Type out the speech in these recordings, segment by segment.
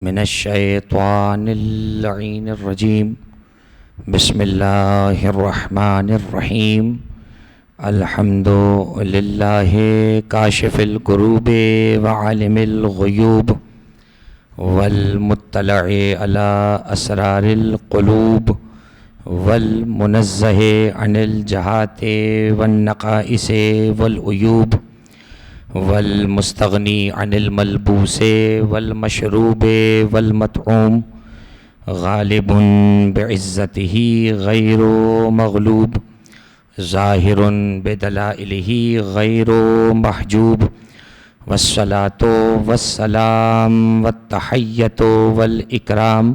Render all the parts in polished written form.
من الشیطان اللعین الرجیم بسم اللہ الرحمن الرحیم الحمد للہ کاشف الکروب وعالم الغیوب والمطلع علی اسرار القلوب والمنزہ عن الجہات والنقائص والعیوب والمستغنی عن الملبوس والمشروب والمطعوم غالب بعزته غیر مغلوب ظاہر بدلائلہ غیر محجوب والصلاة والسلام والتحیۃ والاکرام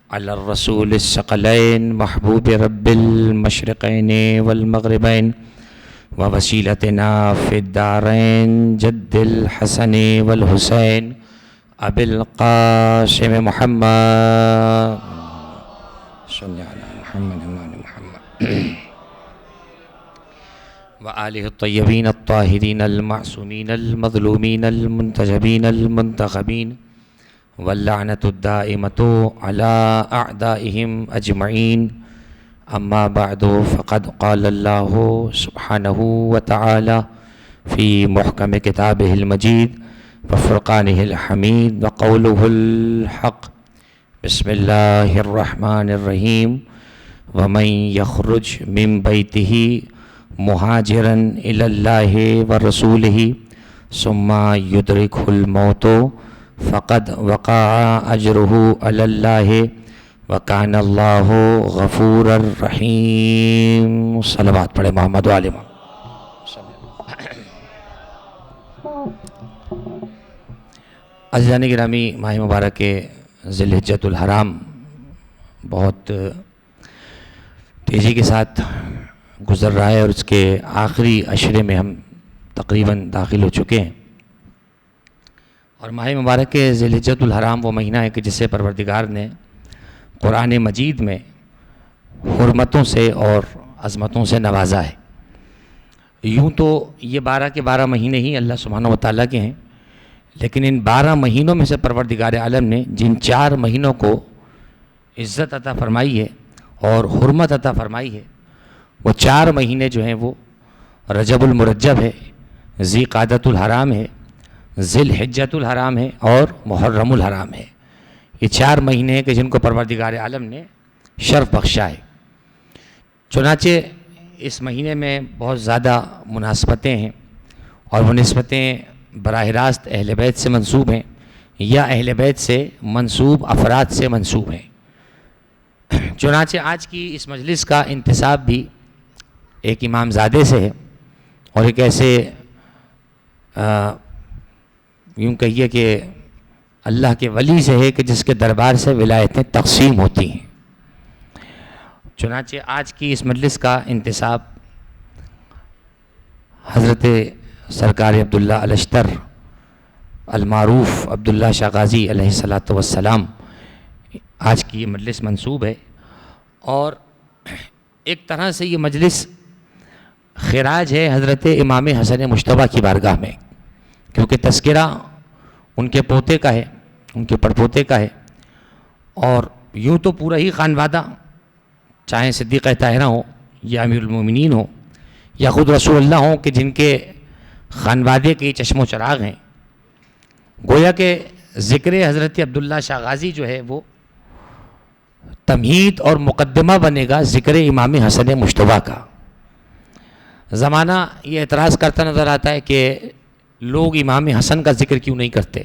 علی الرسول الثقلین محبوب رب المشرقین والمغربین ووسیلتنا فی الدارین جد الحسن والحسین ابی القاسم محمد صلی علی محمد محمد وآلہ الطیبین الطاہرین المعصومین المظلومین المنتجبین المنتخبین واللعنۃ الدائمۃ علی اعدائہم اجمعین اما بعد فقد قال اللہ سبحانہ وتعالی فی محکم کتابہ المجید وفرقانہ الحمید وقولہ الحق بسم اللہ الرحمن الرحیم ومن یخرج من بیتہ مہاجرا الی اللہ ورسولہ ثم یدرکہ الموت فقد وقع اجرہ علی اللہ وَكَانَ اللَّهُ غَفُورًا رَحِيمًا صلوات پڑھے محمد و آل محمد۔ عزیزان گرامی، ماہ مبارک ذی الحجۃ الحرام بہت تیزی کے ساتھ گزر رہا ہے اور اس کے آخری عشرے میں ہم تقریباً داخل ہو چکے ہیں، اور ماہ مبارک ذی الحجۃ الحرام وہ مہینہ ہے کہ جسے پروردگار نے قرآن مجید میں حرمتوں سے اور عظمتوں سے نوازا ہے۔ یوں تو یہ 12 کے 12 مہینے ہی اللہ سبحانہ و تعالیٰ کے ہیں، لیکن ان 12 مہینوں میں سے پروردگار عالم نے جن 4 مہینوں کو عزت عطا فرمائی ہے اور حرمت عطا فرمائی ہے، وہ 4 مہینے جو ہیں وہ رجب المرجب ہے، ذی قعدۃ الحرام ہے، ذی الحجۃ الحرام ہے اور محرم الحرام ہے۔ یہ 4 مہینے ہیں کہ جن کو پروردگار عالم نے شرف بخشا ہے۔ چنانچہ اس مہینے میں بہت زیادہ مناسبتیں ہیں، اور وہ نسبتیں براہ راست اہل بیت سے منسوب ہیں یا اہل بیت سے منسوب افراد سے منسوب ہیں۔ چنانچہ آج کی اس مجلس کا انتساب بھی ایک امام زادے سے ہے، اور ایک ایسے یوں کہیے کہ اللہ کے ولی سے ہے کہ جس کے دربار سے ولایتیں تقسیم ہوتی ہیں۔ چنانچہ آج کی اس مجلس کا انتساب حضرت سرکار عبداللہ الاشتر المعروف عبداللہ شاہ غازی علیہ الصلاۃ والسلام آج کی یہ مجلس منسوب ہے، اور ایک طرح سے یہ مجلس خراج ہے حضرت امام حسن مجتبیٰ کی بارگاہ میں، کیونکہ تذکرہ ان کے پوتے کا ہے، ان کے پڑپوتے کا ہے، اور یوں تو پورا ہی خانوادہ، چاہے صدیقہ طاہرہ ہو یا امیر المومنین ہو یا خود رسول اللہ ہوں، کہ جن کے خانوادے کے چشم و چراغ ہیں، گویا کہ ذکر حضرت عبداللہ شاہ غازی جو ہے وہ تمہید اور مقدمہ بنے گا ذکر امام حسن مجتبیٰ کا۔ زمانہ یہ اعتراض کرتا نظر آتا ہے کہ لوگ امام حسن کا ذکر کیوں نہیں کرتے۔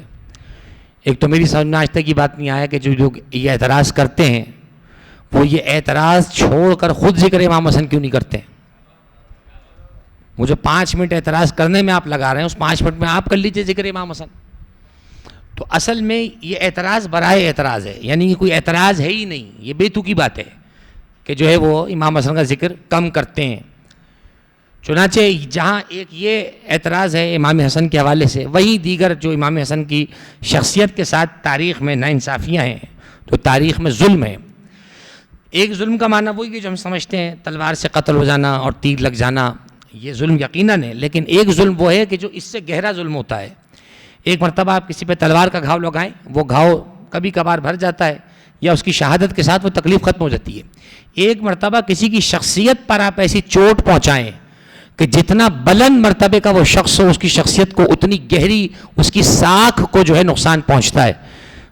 ایک تو میری سمجھ میں آج تک کی بات نہیں آیا کہ جو لوگ یہ اعتراض کرتے ہیں وہ یہ اعتراض چھوڑ کر خود ذکر امام حسن کیوں نہیں کرتے۔ مجھے 5 منٹ اعتراض کرنے میں آپ لگا رہے ہیں، اس 5 منٹ میں آپ کر لیجئے ذکر امام حسن۔ تو اصل میں یہ اعتراض برائے اعتراض ہے، یعنی یہ کوئی اعتراض ہے ہی نہیں، یہ بے تکی بات ہے کہ جو ہے وہ امام حسن کا ذکر کم کرتے ہیں۔ چنانچہ جہاں ایک یہ اعتراض ہے امام حسن کے حوالے سے، وہیں دیگر جو امام حسن کی شخصیت کے ساتھ تاریخ میں ناانصافیاں ہیں، تو تاریخ میں ظلم ہے۔ ایک ظلم کا معنی وہی ہے جو ہم سمجھتے ہیں تلوار سے قتل ہو جانا اور تیر لگ جانا، یہ ظلم یقیناً ہے، لیکن ایک ظلم وہ ہے کہ جو اس سے گہرا ظلم ہوتا ہے۔ ایک مرتبہ آپ کسی پہ تلوار کا گھاؤ لگائیں، وہ گھاؤ کبھی کبھار بھر جاتا ہے یا اس کی شہادت کے ساتھ وہ تکلیف ختم ہو جاتی ہے. ایک مرتبہ کسی کی شخصیت پر آپ ایسی چوٹ پہنچائیں کہ جتنا بلند مرتبے کا وہ شخص ہو اس کی شخصیت کو اتنی گہری اس کی ساکھ کو جو ہے نقصان پہنچتا ہے.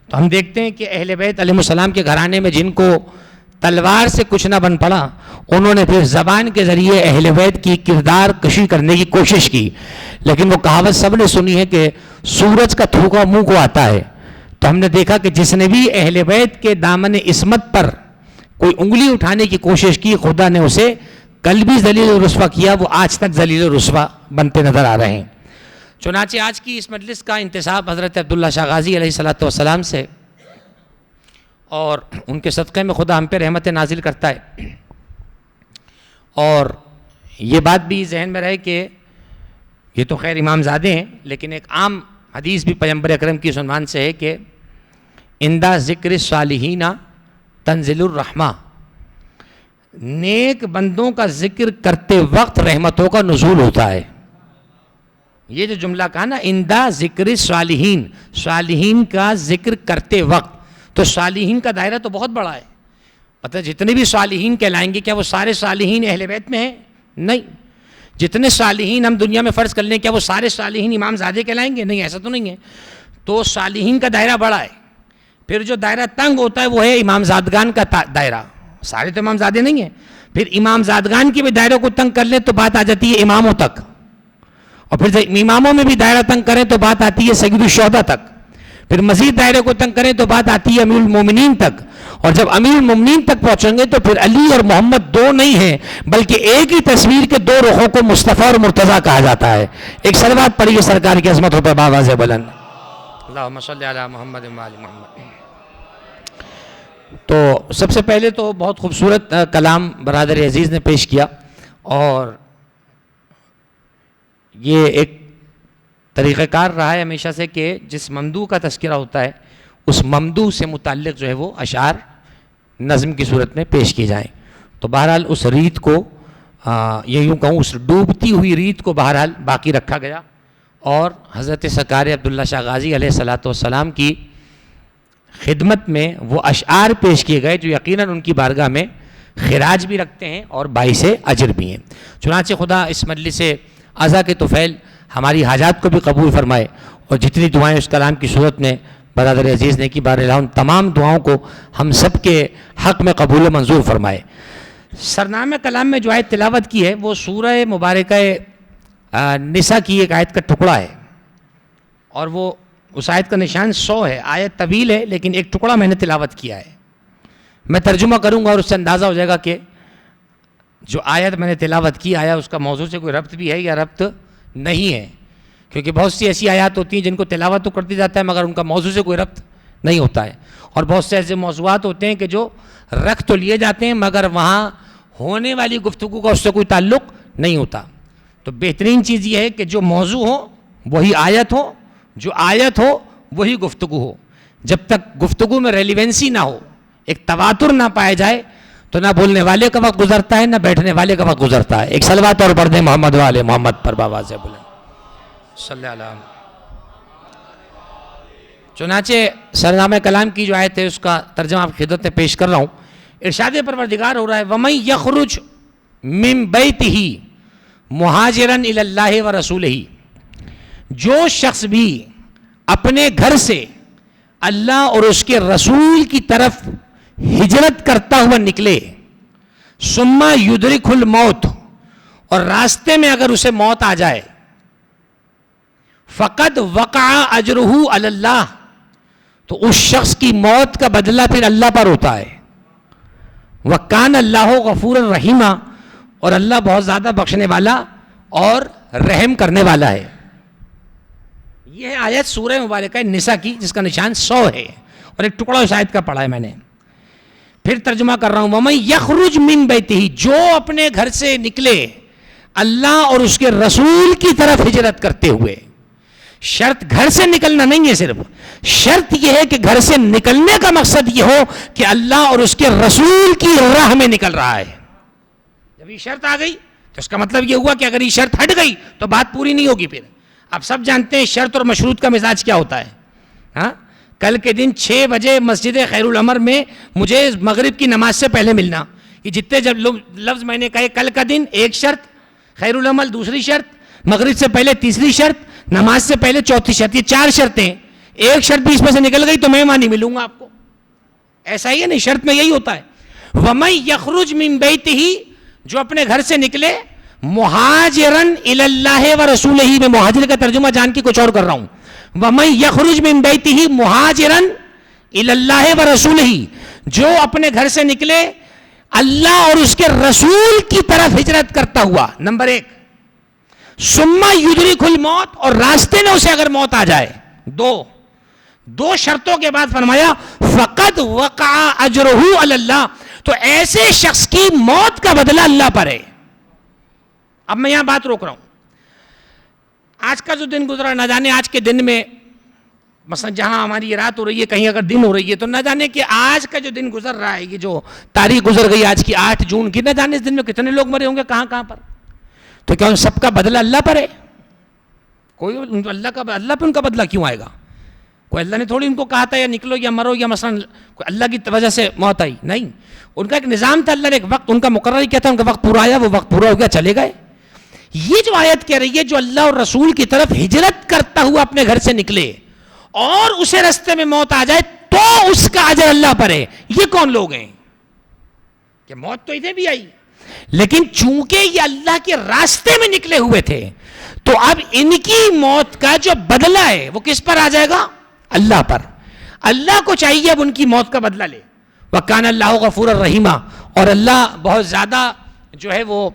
تو ہم دیکھتے ہیں کہ اہل بیت علیہ السلام کے گھرانے میں جن کو تلوار سے کچھ نہ بن پڑا انہوں نے پھر زبان کے ذریعے اہل بیت کی کردار کشی کرنے کی کوشش کی. لیکن وہ کہاوت سب نے سنی ہے کہ سورج کا تھوکا منہ کو آتا ہے. تو ہم نے دیکھا کہ جس نے بھی اہل بیت کے دامن عصمت پر کوئی انگلی اٹھانے کی کوشش کی خدا نے اسے کل بھی ذلیل و رسوا کیا, وہ آج تک ذلیل و رسوا بنتے نظر آ رہے ہیں. چنانچہ آج کی اس مجلس کا انتساب حضرت عبداللہ شاہ غازی علیہ السلام سے اور ان کے صدقے میں خدا ہم پہ رحمت نازل کرتا ہے. اور یہ بات بھی ذہن میں رہے کہ یہ تو خیر امام زادے ہیں, لیکن ایک عام حدیث بھی پیغمبر اکرم کی عنوان سے ہے کہ عند ذکر الصالحین تنزل الرحمہ, نیک بندوں کا ذکر کرتے وقت رحمتوں کا نزول ہوتا ہے. یہ جو جملہ کہا نا عند ذکر الصالحین, صالحین کا ذکر کرتے وقت, تو صالحین کا دائرہ تو بہت بڑا ہے. مطلب جتنے بھی صالحین کہلائیں گے کیا وہ سارے صالحین اہل بیت میں ہیں؟ نہیں. جتنے صالحین ہم دنیا میں فرض کر لیں کیا وہ سارے صالحین امام زادے کہلائیں گے؟ نہیں, ایسا تو نہیں ہے. تو صالحین کا دائرہ بڑا ہے. پھر جو دائرہ تنگ ہوتا ہے وہ ہے امام زادگان کا دائرہ. سارے تو امام زادے نہیں ہیں. پھر امام زادگان کے بھی دائروں کو تنگ کر لیں تو بات آ جاتی ہے اماموں تک, اور پھر جب اماموں میں بھی دائرہ تنگ کریں تو بات آتی ہے سید الشہداء تک. پھر مزید دائرے کو تنگ کریں تو بات آتی ہے امیر المومنین تک, اور جب امیر المومنین تک پہنچیں گے تو پھر علی اور محمد دو نہیں ہیں بلکہ ایک ہی تصویر کے دو رخوں کو مصطفیٰ اور مرتضیٰ کہا جاتا ہے. ایک صلوات پڑھیے سرکار کی عظمتوں پر باواز بلند, اللہم صلی علی محمد و آل محمد. تو سب سے پہلے تو بہت خوبصورت کلام برادر عزیز نے پیش کیا, اور یہ ایک طریقہ کار رہا ہے ہمیشہ سے کہ جس ممدوح کا تذکرہ ہوتا ہے اس ممدوح سے متعلق جو ہے وہ اشعار نظم کی صورت میں پیش کیے جائیں. تو بہرحال اس ریت کو یہ یوں کہوں اس ڈوبتی ہوئی ریت کو بہرحال باقی رکھا گیا, اور حضرت سرکار عبداللہ شاہ غازی علیہ السلام کی خدمت میں وہ اشعار پیش کیے گئے جو یقیناً ان کی بارگاہ میں خراج بھی رکھتے ہیں اور باعث اجر بھی ہیں. چنانچہ خدا اس مجلس عزا کے طفیل ہماری حاجات کو بھی قبول فرمائے, اور جتنی دعائیں اس کلام کی صورت میں برادر عزیز نے کی باراللہ ان تمام دعاؤں کو ہم سب کے حق میں قبول و منظور فرمائے. سرنامہ کلام میں جو آیت تلاوت کی ہے وہ سورہ مبارکہ نساء کی ایک آیت کا ٹکڑا ہے, اور وہ اس آیت کا نشان 100 ہے. آیت طویل ہے لیکن ایک ٹکڑا میں نے تلاوت کیا ہے. میں ترجمہ کروں گا اور اس سے اندازہ ہو جائے گا کہ جو آیت میں نے تلاوت کی آیا اس کا موضوع سے کوئی ربط بھی ہے یا ربط نہیں ہے, کیونکہ بہت سی ایسی آیات ہوتی ہیں جن کو تلاوت تو کرتی جاتا ہے مگر ان کا موضوع سے کوئی ربط نہیں ہوتا ہے, اور بہت سے ایسے موضوعات ہوتے ہیں کہ جو رکھ تو لیے جاتے ہیں مگر وہاں ہونے والی گفتگو کا اس سے کوئی تعلق نہیں ہوتا. تو بہترین چیز یہ ہے کہ جو موضوع ہو وہی آیت ہو, جو آیت ہو وہی گفتگو ہو. جب تک گفتگو میں ریلیونسی نہ ہو, ایک تواتر نہ پائے جائے, تو نہ بولنے والے کا وقت گزرتا ہے نہ بیٹھنے والے کا وقت گزرتا ہے. ایک صلوات اور پڑھ دیں محمد و آل محمد پر باواز بلند صلی اللہ علیہ. چنانچہ سرنامہ کلام کی جو آیت ہے اس کا ترجمہ آپ خدمت میں پیش کر رہا ہوں. ارشاد پروردگار ہو رہا ہے وَمَن يَخْرُجْ مِن بَيْتِهِ مُهَاجِرًا إِلَى اللَّهِ وَرَسُولِهِ, جو شخص بھی اپنے گھر سے اللہ اور اس کے رسول کی طرف ہجرت کرتا ہوا نکلے, ثم يدركه الموت, اور راستے میں اگر اسے موت آ جائے, فقد وقع اجرہ علی اللہ, تو اس شخص کی موت کا بدلہ پھر اللہ پر ہوتا ہے. وکان اللہ غفور الرحیم, اور اللہ بہت زیادہ بخشنے والا اور رحم کرنے والا ہے. یہ آیت سورہ مبارکہ نساء کی جس کا نشان 100 ہے, اور ایک ٹکڑا اس آیت کا پڑھا ہے میں نے. پھر ترجمہ کر رہا ہوں وَمَن يَخْرُجْ مِن بَيْتِهِ, جو اپنے گھر سے نکلے اللہ اور اس کے رسول کی طرف ہجرت کرتے ہوئے. شرط گھر سے نکلنا نہیں ہے, صرف شرط یہ ہے کہ گھر سے نکلنے کا مقصد یہ ہو کہ اللہ اور اس کے رسول کی راہ میں نکل رہا ہے. جب یہ شرط آ گئی تو اس کا مطلب یہ ہوا کہ اگر یہ شرط ہٹ گئی تو بات پوری نہیں ہوگی. پھر آپ سب جانتے ہیں شرط اور مشروط کا مزاج کیا ہوتا ہے, ہاں, کل کے دن 6 بجے مسجد خیر العمر میں مجھے مغرب کی نماز سے پہلے ملنا. یہ جتنے جب لفظ میں نے کہے کل کا دن، ایک شرط خیر العمل، دوسری شرط مغرب سے پہلے، تیسری شرط نماز سے پہلے، چوتھی شرط، یہ 4 شرطیں. ایک شرط بھی اس میں سے نکل گئی تو میں وہاں نہیں ملوں گا آپ کو. ایسا ہی ہے نہیں، شرط میں یہی ہوتا ہے. وَمَن يَخْرُجْ مِن بَيْتِهِ، جو اپنے گھر سے نکلے مہاجرن الی اللہ ورسولہ، میں مہاجر کا ترجمہ جان کے کچھ اور کر رہا ہوں. وَمَن يَخْرُجْ مِن بَيْتِهِ مہاجرن الی اللہ ورسولہ، جو اپنے گھر سے نکلے اللہ اور اس کے رسول کی طرف ہجرت کرتا ہوا. نمبر 1 ثم یدرک الموت، اور راستے میں اسے اگر موت آ جائے. دو شرطوں کے بعد فرمایا فقد وقع اجرہ علی اللہ، تو ایسے شخص کی موت کا بدلہ اللہ پر ہے. اب میں یہاں بات روک رہا ہوں. آج کا جو دن گزرا، نہ جانے آج کے دن میں مثلا جہاں ہماری یہ رات ہو رہی ہے کہیں اگر دن ہو رہی ہے تو نہ جانے کہ آج کا جو دن گزر رہا ہے، یہ جو تاریخ گزر گئی آج کی 8 جون کی، نہ جانے اس دن میں کتنے لوگ مرے ہوں گے کہاں پر. تو کیا ان سب کا بدلہ اللہ پر ہے؟ کوئی اللہ پہ ان کا بدلہ کیوں آئے گا؟ کوئی اللہ نے تھوڑی ان کو کہا تھا یا نکلو یا مرو، یا مثلا اللہ کی وجہ سے موت آئی؟ نہیں، ان کا ایک نظام تھا. اللہ نے ایک وقت ان کا مقرر کیا تھا، ان کا وقت پورا آیا، وہ وقت پورا ہو گیا، چلے گئے. یہ جو آیت کہہ رہی ہے جو اللہ اور رسول کی طرف ہجرت کرتا ہوا اپنے گھر سے نکلے اور اسے رستے میں موت آ جائے تو اس کا اجر اللہ پر ہے. یہ کون لوگ ہیں کہ موت تو ادھر بھی آئی، لیکن چونکہ یہ اللہ کے راستے میں نکلے ہوئے تھے تو اب ان کی موت کا جو بدلہ ہے وہ کس پر آ جائے گا؟ اللہ پر. اللہ کو چاہیے اب ان کی موت کا بدلہ لے. وَكَانَ اللَّهُ غَفُورًا رَحِيمًا، اور اللہ بہت زیادہ جو ہے وہ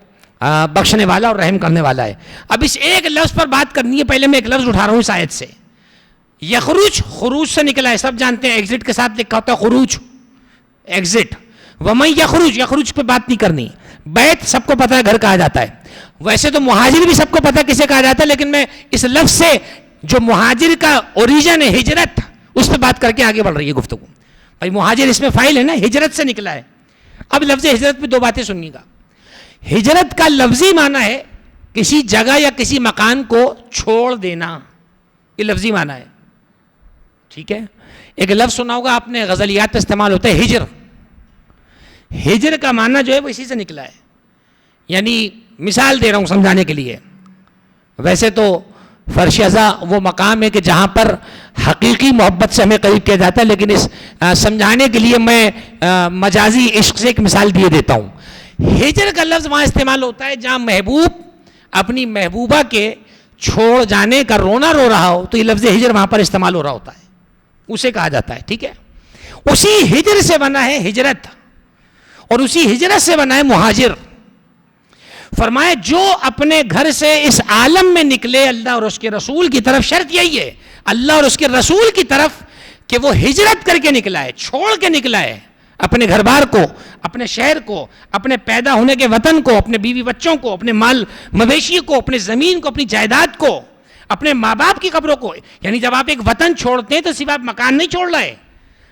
بخشنے والا اور رحم کرنے والا ہے. اب اس ایک لفظ پر بات کرنی ہے. پہلے میں ایک لفظ اٹھا رہا ہوں اس آیت سے. یخرج، خروج سے نکلا ہے، سب جانتے ہیں ایگزٹ کے ساتھ لکھا ہوتا ہے خروج، ایگزٹ. وَمَن یخرج، یخرج پہ بات نہیں کرنی. بیت سب کو پتہ ہے گھر کہا جاتا ہے. ویسے تو مہاجر بھی سب کو پتہ ہے کسے کہا جاتا ہے، لیکن میں اس لفظ سے جو مہاجر کا اوریجن ہے ہجرت، اس پہ بات کر کے آگے بڑھ رہی ہے گفتگو. بھائی مہاجر اس میں فاعل ہے نا، ہجرت سے نکلا ہے. اب لفظ ہجرت پہ 2 باتیں سنیے گا. ہجرت کا لفظی معنی ہے کسی جگہ یا کسی مکان کو چھوڑ دینا، یہ لفظی معنی ہے. ٹھیک ہے. ایک لفظ سنا ہوگا آپ نے، غزلیات پہ استعمال ہوتا ہے، ہجر. ہجر کا معنی جو ہے وہ اسی سے نکلا ہے. یعنی مثال دے رہا ہوں سمجھانے کے لیے. ویسے تو فرش ازا وہ مقام ہے کہ جہاں پر حقیقی محبت سے ہمیں قریب کیا جاتا ہے، لیکن اس سمجھانے کے لیے میں مجازی عشق سے ایک مثال دیے دیتا ہوں. ہجر کا لفظ وہاں استعمال ہوتا ہے جہاں محبوب اپنی محبوبہ کے چھوڑ جانے کا رونا رو رہا ہو، تو یہ لفظ ہجر وہاں پر استعمال ہو رہا ہوتا ہے، اسے کہا جاتا ہے. ٹھیک ہے. اسی ہجر سے بنا ہے ہجرت، اور اسی ہجرت سے بنا ہے مہاجر. فرمائے جو اپنے گھر سے اس عالم میں نکلے اللہ اور اس کے رسول کی طرف، شرط یہی ہے اللہ اور اس کے رسول کی طرف کہ وہ ہجرت کر کے نکلا ہے، چھوڑ کے نکلا ہے اپنے گھر بار کو، اپنے شہر کو، اپنے پیدا ہونے کے وطن کو، اپنے بیوی بچوں کو، اپنے مال مویشی کو، اپنے زمین کو، اپنی جائیداد کو، اپنے ماں باپ کی قبروں کو. یعنی جب آپ ایک وطن چھوڑتے ہیں تو صرف آپ مکان نہیں چھوڑ رہے،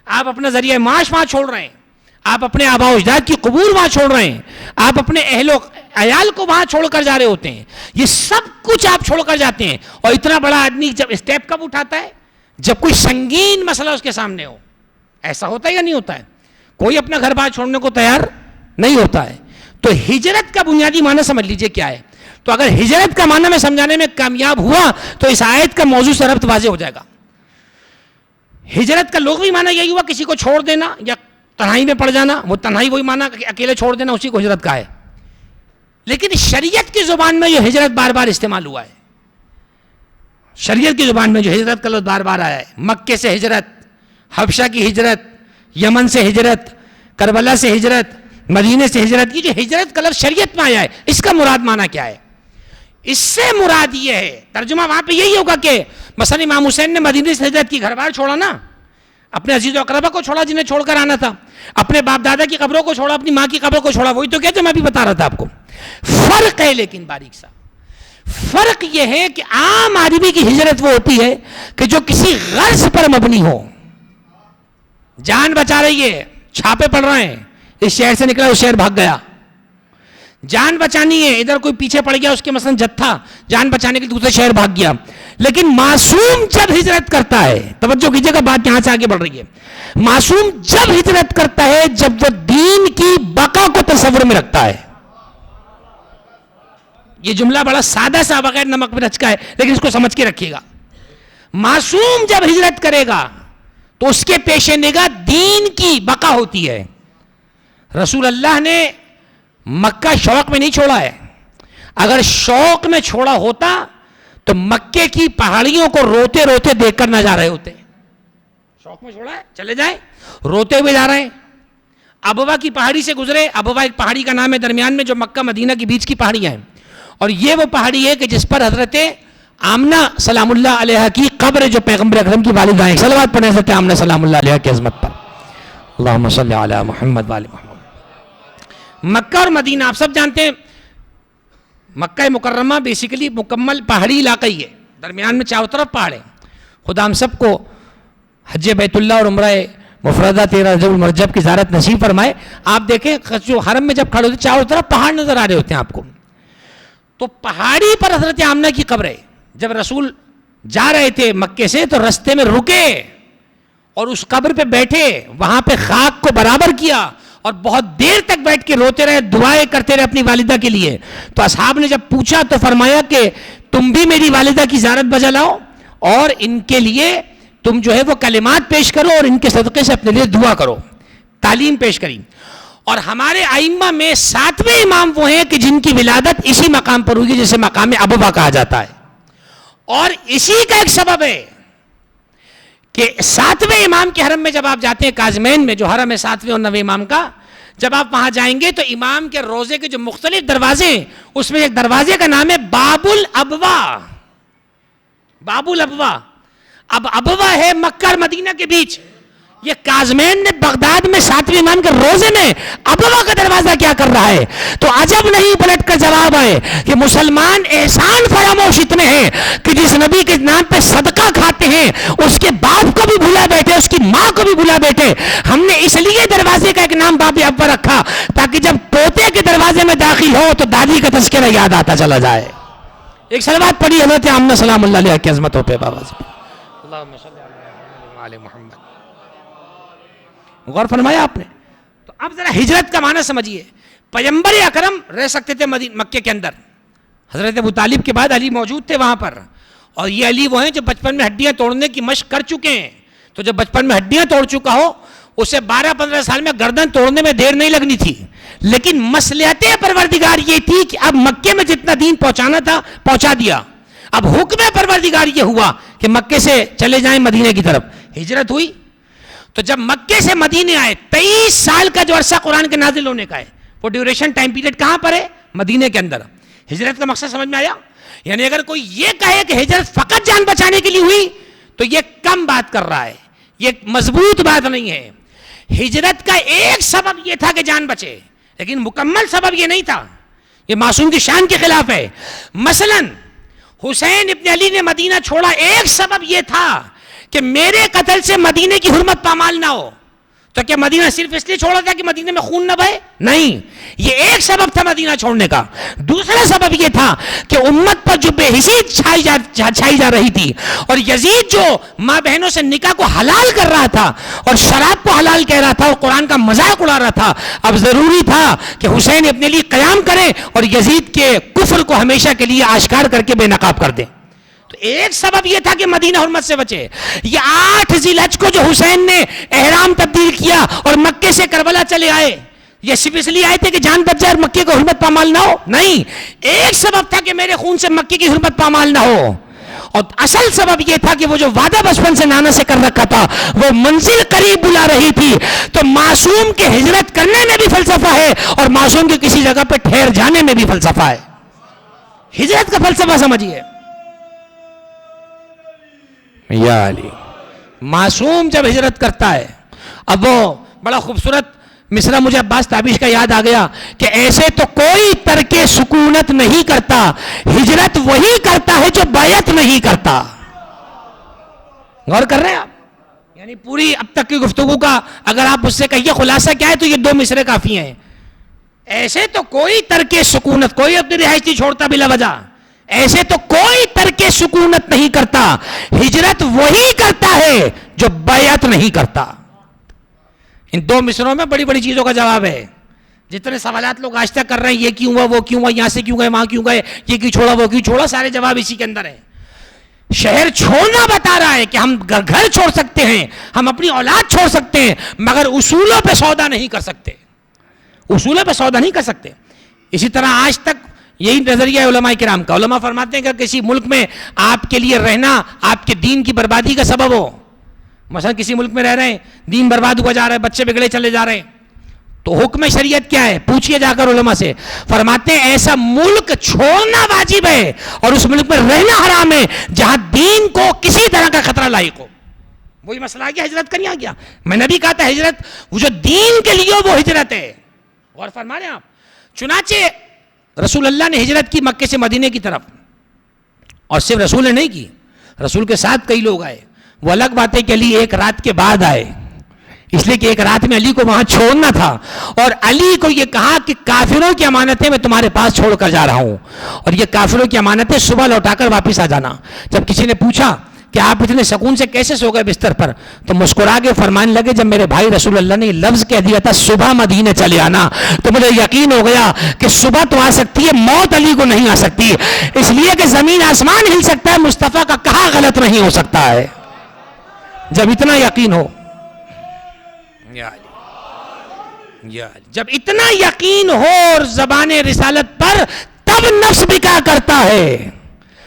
آپ اپنا ذریعہ معاش وہاں چھوڑ رہے ہیں، آپ اپنے آباء و اجداد کی قبور وہاں چھوڑ رہے ہیں، آپ اپنے اہل و عیال کو وہاں چھوڑ کر جا رہے ہوتے ہیں. یہ سب کچھ آپ چھوڑ کر جاتے ہیں. اور اتنا بڑا آدمی جب اسٹیپ کب اٹھاتا ہے؟ جب کوئی سنگین مسئلہ اس کے سامنے ہو. ایسا ہوتا ہے یا نہیں ہوتا ہے؟ کوئی اپنا گھر بار چھوڑنے کو تیار نہیں ہوتا ہے. تو ہجرت کا بنیادی معنی سمجھ لیجئے کیا ہے. تو اگر ہجرت کا معنی میں سمجھانے میں کامیاب ہوا تو اس آیت کا موضوع سے ربط واضح ہو جائے گا. ہجرت کا لغوی معنی یہی ہوا کسی کو چھوڑ دینا یا تنہائی میں پڑ جانا. وہ تنہائی وہی معنی کہ اکیلے چھوڑ دینا، اسی کو ہجرت کا ہے. لیکن شریعت کی زبان میں یہ ہجرت بار بار استعمال ہوا ہے. شریعت کی زبان میں جو ہجرت کا لفظ بار بار آیا ہے، مکے سے ہجرت، حبشہ کی ہجرت، یمن سے ہجرت، کربلا سے ہجرت، مدینے سے ہجرت. یہ جو ہجرت کا لفظ شریعت میں آیا ہے، اس کا مراد معنی کیا ہے؟ اس سے مراد یہ ہے، ترجمہ وہاں پہ یہی ہوگا کہ مثلا امام حسین نے مدینے سے ہجرت کی، گھر بار چھوڑا نا، اپنے عزیز و اقربا کو چھوڑا جنہیں چھوڑ کر آنا تھا، اپنے باپ دادا کی قبروں کو چھوڑا، اپنی ماں کی قبر کو چھوڑا. وہی تو کہتے میں بھی بتا رہا تھا آپ کو. فرق ہے لیکن باریک سا فرق یہ ہے کہ عام آدمی کی ہجرت وہ ہوتی ہے کہ جو کسی غرض پر مبنی ہو. جان بچا رہی ہے، چھاپے پڑ رہے ہیں، اس شہر سے نکلا اس شہر بھاگ گیا. جان بچانی ہے، ادھر کوئی پیچھے پڑ گیا، اس کے مثلا جتھا جان بچانے کے لیے دوسرے شہر بھاگ گیا. لیکن معصوم جب ہجرت کرتا ہے، توجہ کیجئے گا، بات یہاں سے آگے بڑھ رہی ہے، معصوم جب ہجرت کرتا ہے جب وہ دین کی بقا کو تصور میں رکھتا ہے. یہ جملہ بڑا سادہ سا بغیر نمک مرچ کا ہے، لیکن اس کو سمجھ کے رکھیے گا. معصوم جب ہجرت کرے گا تو اس کے پیش نگاہ دین کی بقا ہوتی ہے. رسول اللہ نے مکہ شوق میں نہیں چھوڑا ہے. اگر شوق میں چھوڑا ہوتا تو مکے کی پہاڑیوں کو روتے روتے دیکھ کر نہ جا رہے ہوتے. شوق میں چھوڑا ہے، چلے جائیں، روتے ہوئے جا رہے ہیں. ابوا کی پہاڑی سے گزرے. ابوا ایک پہاڑی کا نام ہے درمیان میں، جو مکہ مدینہ کے بیچ کی پہاڑیاں ہیں. اور یہ وہ پہاڑی ہے کہ جس پر حضرت آمنہ سلام اللہ علیہ کی قبر، جو پیغمبر اکرم کی والدہ ہیں. صلوات پڑھیں حضرت آمنہ سلام اللہ علیہ کی عظمت پر. اللہم صلی علی محمد وآل محمد. مکہ اور مدینہ آپ سب جانتے ہیں، مکہ مکرمہ بیسیکلی مکمل پہاڑی علاقہ ہی ہے، درمیان میں چاروں طرف پہاڑ ہیں. خدا ہم سب کو حج بیت اللہ اور عمرہ مفردہ 13 رجب المرجب کی زیارت نصیب فرمائے. آپ دیکھیں جو حرم میں جب کھڑے ہوتے چاروں طرف پہاڑ نظر آ رہے ہوتے ہیں آپ کو. تو پہاڑی پر حضرت آمنہ کی قبر ہے. جب رسول جا رہے تھے مکے سے تو رستے میں رکے اور اس قبر پہ بیٹھے، وہاں پہ خاک کو برابر کیا اور بہت دیر تک بیٹھ کے روتے رہے، دعائیں کرتے رہے اپنی والدہ کے لیے. تو اصحاب نے جب پوچھا تو فرمایا کہ تم بھی میری والدہ کی زیارت بجا لاؤ اور ان کے لیے تم جو ہے وہ کلمات پیش کرو اور ان کے صدقے سے اپنے لیے دعا کرو. تعلیم پیش کری. اور ہمارے ائمہ میں 7ویں امام وہ ہیں کہ جن کی ولادت اسی مقام پر ہوئی جسے مقام ابوا کہا جاتا ہے. اور اسی کا ایک سبب ہے کہ 7ویں امام کے حرم میں جب آپ جاتے ہیں، کاظمین میں جو حرم ہے 7ویں اور 9ویں امام کا، جب آپ وہاں جائیں گے تو امام کے روزے کے جو مختلف دروازے ہیں اس میں ایک دروازے کا نام ہے باب الابوا. باب الابوا. اب ابوا ہے مکہ اور مدینہ کے بیچ. یہ کاظمین نے بغداد میں 7ویں امام کے روزے میں ابوا کا دروازہ کیا کر رہا ہے؟ تو عجب نہیں پلٹ کر جواب آئے کہ مسلمان احسان فراموش اتنے ہیں کہ جس نبی کے نام پہ صدقہ کھاتے ہیں اس کے باپ کو بھی بھلا بیٹھے، اس کی ماں کو بھی بھلا بیٹھے. ہم نے اس لیے دروازے کا ایک نام باب ابوا رکھا تاکہ جب پوتے کے دروازے میں داخل ہو تو دادی کا تذکرہ یاد آتا چلا جائے. ایک صلوات پڑھی حضرت آمنہ سلام اللہ علیہ کی عظمتوں پہ بابا جی. اللہم صلی علی محمد. غور فرمایا آپ نے. تو اب ذرا ہجرت کا معنی سمجھیے. پیغمبر اکرم رہ سکتے تھے مکے کے اندر. حضرت ابو طالب کے بعد علی موجود تھے وہاں پر. اور یہ علی وہ ہیں جو بچپن میں ہڈیاں توڑنے کی مشق کر چکے ہیں. تو جب بچپن میں ہڈیاں توڑ چکا ہو اسے 12-15 سال میں گردن توڑنے میں دیر نہیں لگنی تھی. لیکن مصلحت پروردگار یہ تھی کہ اب مکے میں جتنا دین پہنچانا تھا پہنچا دیا. اب حکم پروردگار یہ ہوا کہ مکے سے چلے جائیں مدینے کی طرف. ہجرت ہوئی. تو جب مکے سے مدینے آئے 23 سال کا جو عرصہ قرآن کے نازل ہونے کا ہے وہ ڈیوریشن ٹائم پیریڈ کہاں پر ہے؟ مدینے کے اندر. ہجرت کا مقصد سمجھ میں آیا؟ یعنی اگر کوئی یہ کہے کہ ہجرت فقط جان بچانے کے لیے ہوئی تو یہ کم بات کر رہا ہے، یہ مضبوط بات نہیں ہے. ہجرت کا ایک سبب یہ تھا کہ جان بچے، لیکن مکمل سبب یہ نہیں تھا. یہ معصوم کی شان کے خلاف ہے. مثلا حسین ابن علی نے مدینہ چھوڑا، ایک سبب یہ تھا کہ میرے قتل سے مدینے کی حرمت پامال نہ ہو. تو کیا مدینہ صرف اس لیے چھوڑا تھا کہ مدینے میں خون نہ بہے؟ نہیں، یہ ایک سبب تھا مدینہ چھوڑنے کا. دوسرا سبب یہ تھا کہ امت پر جو بے حسی چھائی جا رہی تھی اور یزید جو ماں بہنوں سے نکاح کو حلال کر رہا تھا اور شراب کو حلال کہہ رہا تھا اور قرآن کا مذاق اڑا رہا تھا، اب ضروری تھا کہ حسین اپنے لیے قیام کرے اور یزید کے کفر کو ہمیشہ کے لیے آشکار کر کے بے نقاب کر دے. تو ایک سبب یہ تھا کہ مدینہ حرمت سے بچے. یہ 8 ذی الحج کو جو حسین نے احرام تبدیل کیا اور مکے سے کربلا چلے آئے، یہ صرف اس لیے آئے تھے کہ جان بچ جائے اور مکے کو حرمت پامال نہ ہو؟ نہیں، ایک سبب تھا کہ میرے خون سے مکے کی حرمت پامال نہ ہو. اور اصل سبب یہ تھا کہ وہ جو وعدہ بچپن سے نانا سے کر رکھا تھا وہ منزل قریب بلا رہی تھی. تو معصوم کے ہجرت کرنے میں بھی فلسفہ ہے اور معصوم کے کسی جگہ پہ ٹھہر جانے میں بھی فلسفہ ہے. ہجرت کا فلسفہ سمجھیے. یا علی، معصوم جب ہجرت کرتا ہے، اب وہ بڑا خوبصورت مصرع مجھے عباس تابش کا یاد آ گیا کہ ایسے تو کوئی ترک سکونت نہیں کرتا، ہجرت وہی کرتا ہے جو بیعت نہیں کرتا. غور کر رہے ہیں آپ؟ یعنی پوری اب تک کی گفتگو کا اگر آپ اس سے کہیے خلاصہ کیا ہے تو یہ 2 مصرے کافی ہیں. ایسے تو کوئی ترک سکونت، کوئی اپنی رہائش نہیں چھوڑتا بلا وجہ، ایسے تو کوئی ترک سکونت نہیں کرتا. ہجرت وہی کرتا ہے جو بیعت نہیں کرتا. ان دو مصروں میں بڑی بڑی چیزوں کا جواب ہے. جتنے سوالات لوگ آج تک کر رہے ہیں، یہ کیوں ہوا، وہ کیوں ہوا، یہاں سے کیوں گئے، وہاں کیوں گئے، یہ کیوں چھوڑا، وہ کیوں چھوڑا، سارے جواب اسی کے اندر ہیں. شہر چھوڑنا بتا رہا ہے کہ ہم گھر چھوڑ سکتے ہیں، ہم اپنی اولاد چھوڑ سکتے ہیں، مگر اصولوں پہ سودا نہیں کر سکتے، اصولوں پہ سودا نہیں کر سکتے. اسی طرح آج تک یہی نظریہ ہے علماء کرام کا. علماء فرماتے ہیں کہ کسی ملک میں آپ کے لیے رہنا آپ کے دین کی بربادی کا سبب ہو، مثلا کسی ملک میں رہ رہے ہیں، دین برباد ہوا جا رہا ہے، بچے بگڑے چلے جا رہے ہیں، تو حکم شریعت کیا ہے؟ پوچھئے جا کر علماء سے. فرماتے ہیں ایسا ملک چھوڑنا واجب ہے اور اس ملک میں رہنا حرام ہے جہاں دین کو کسی طرح کا خطرہ لاحق ہو. وہی مسئلہ آ گیا ہجرت کا. نہیں آ گیا؟ میں نے بھی کہا تھا ہجرت وہ جو دین کے لیے وہ ہجرت ہے. غور فرما رہے ہیں آپ. چنانچہ رسول اللہ نے ہجرت کی مکے سے مدینے کی طرف، اور صرف رسول نے نہیں کی، رسول کے ساتھ کئی لوگ آئے. وہ الگ بات ہے کہ علی ایک رات کے بعد آئے، اس لیے کہ ایک رات میں علی کو وہاں چھوڑنا تھا، اور علی کو یہ کہا کہ کافروں کی امانتیں میں تمہارے پاس چھوڑ کر جا رہا ہوں، اور یہ کافروں کی امانتیں صبح لوٹا کر واپس آ جانا. جب کسی نے پوچھا کہ آپ اتنے سکون سے کیسے سو گئے بستر پر، تو مسکرا کے فرمانے لگے جب میرے بھائی رسول اللہ نے یہ لفظ کہہ دیا تھا صبح مدینے چلے آنا، تو مجھے یقین ہو گیا کہ صبح تو آ سکتی ہے، موت علی کو نہیں آ سکتی، اس لیے کہ زمین آسمان ہل سکتا ہے، مصطفیٰ کا کہا غلط نہیں ہو سکتا ہے. جب اتنا یقین ہو، جب اتنا یقین ہو اور زبان رسالت پر، تب نفس بکا کرتا ہے.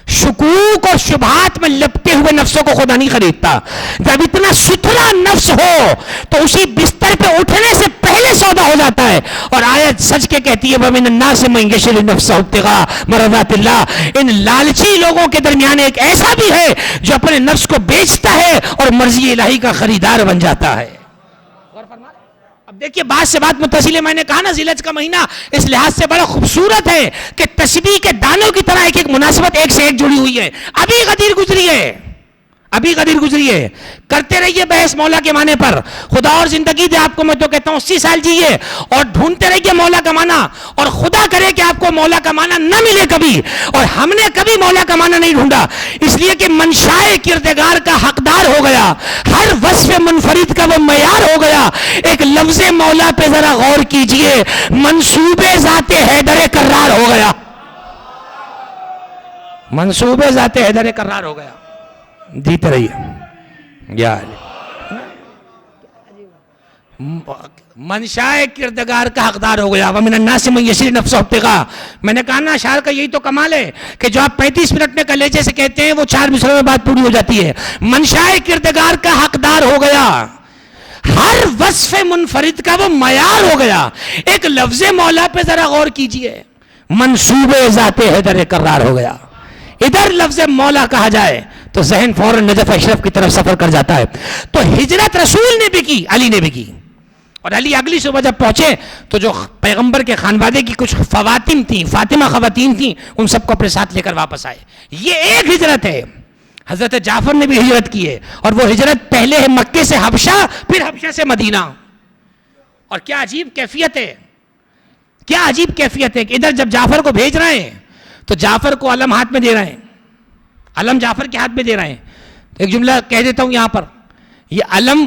شکوک اور شبہات میں لپٹے ہوئے نفسوں کو خدا نہیں خریدتا. جب اتنا ستھرا نفس ہو تو اسی بستر پہ اٹھنے سے پہلے سودا ہو جاتا ہے. اور آیت سچ کے کہتی ہے وَمِنَ النَّاسِ مَن يَشْرِي نَفْسَهُ ابْتِغَاءَ مَرْضَاتِ اللَّهِ. ان لالچی لوگوں کے درمیان ایک ایسا بھی ہے جو اپنے نفس کو بیچتا ہے اور مرضی الہی کا خریدار بن جاتا ہے. اب دیکھیے بات سے بات متصل ہے. میں نے کہا نا ذی الحج کا مہینہ اس لحاظ سے بڑا خوبصورت ہے کہ تسبیح کے دانوں کی طرح ایک ایک مناسبت ایک سے ایک جڑی ہوئی ہے. ابھی غدیر گزری ہے، ابھی غدیر گزری ہے. کرتے رہیے بحث مولا کے معنی پر. خدا اور زندگی دے آپ کو، میں تو کہتا ہوں 80 سال جیے اور ڈھونڈتے رہیے مولا کا معنی، اور خدا کرے کہ آپ کو مولا کا معنی نہ ملے کبھی. اور ہم نے کبھی مولا کا معنی نہیں ڈھونڈا، اس لیے کہ منشائے کردگار کا حقدار ہو گیا، ہر وصف منفرد کا وہ معیار ہو گیا. ایک لفظ مولا پہ ذرا غور کیجئے، منصوب ذات حیدر کرار ہو گیا، منصوب ذات حیدر کرار ہو گیا. جیتے رہیے یا منشائے کردگار کا حقدار ہو گیا. وَمِنَ النَّاسِ مَن يَشْرِي نَفْسَهُ ابْتِغَاءَ. میں نے کہا نا اشعار کا یہی تو کمال ہے کہ جو آپ 35 منٹ میں کلیجے سے کہتے ہیں وہ 4 مصروں میں بات پوری ہو جاتی ہے. منشائے کردگار کا حقدار ہو گیا، ہر وصف منفرد کا وہ معیار ہو گیا. ایک لفظ مولا پہ ذرا غور کیجئے، منصوب ذات حیدر کرار ہو گیا. ادھر لفظ مولا کہا جائے تو ذہن فوراً نجف اشرف کی طرف سفر کر جاتا ہے. تو ہجرت رسول نے بھی کی، علی نے بھی کی. اور علی اگلی صبح جب پہنچے تو جو پیغمبر کے خانوادے کی کچھ خواتین تھیں، فاطمہ خواتین تھیں، ان سب کو اپنے ساتھ لے کر واپس آئے. یہ ایک ہجرت ہے. حضرت جعفر نے بھی ہجرت کی ہے، اور وہ ہجرت پہلے ہے مکے سے حبشہ، پھر حبشہ سے مدینہ. اور کیا عجیب کیفیت ہے، کیا عجیب کیفیت ہے کہ ادھر جب جعفر کو بھیج رہے ہیں تو جعفر کو علم ہاتھ میں دے رہے ہیں، علم جعفر کے ہاتھ میں دے رہے ہیں. ایک جملہ کہہ دیتا ہوں یہاں پر، یہ علم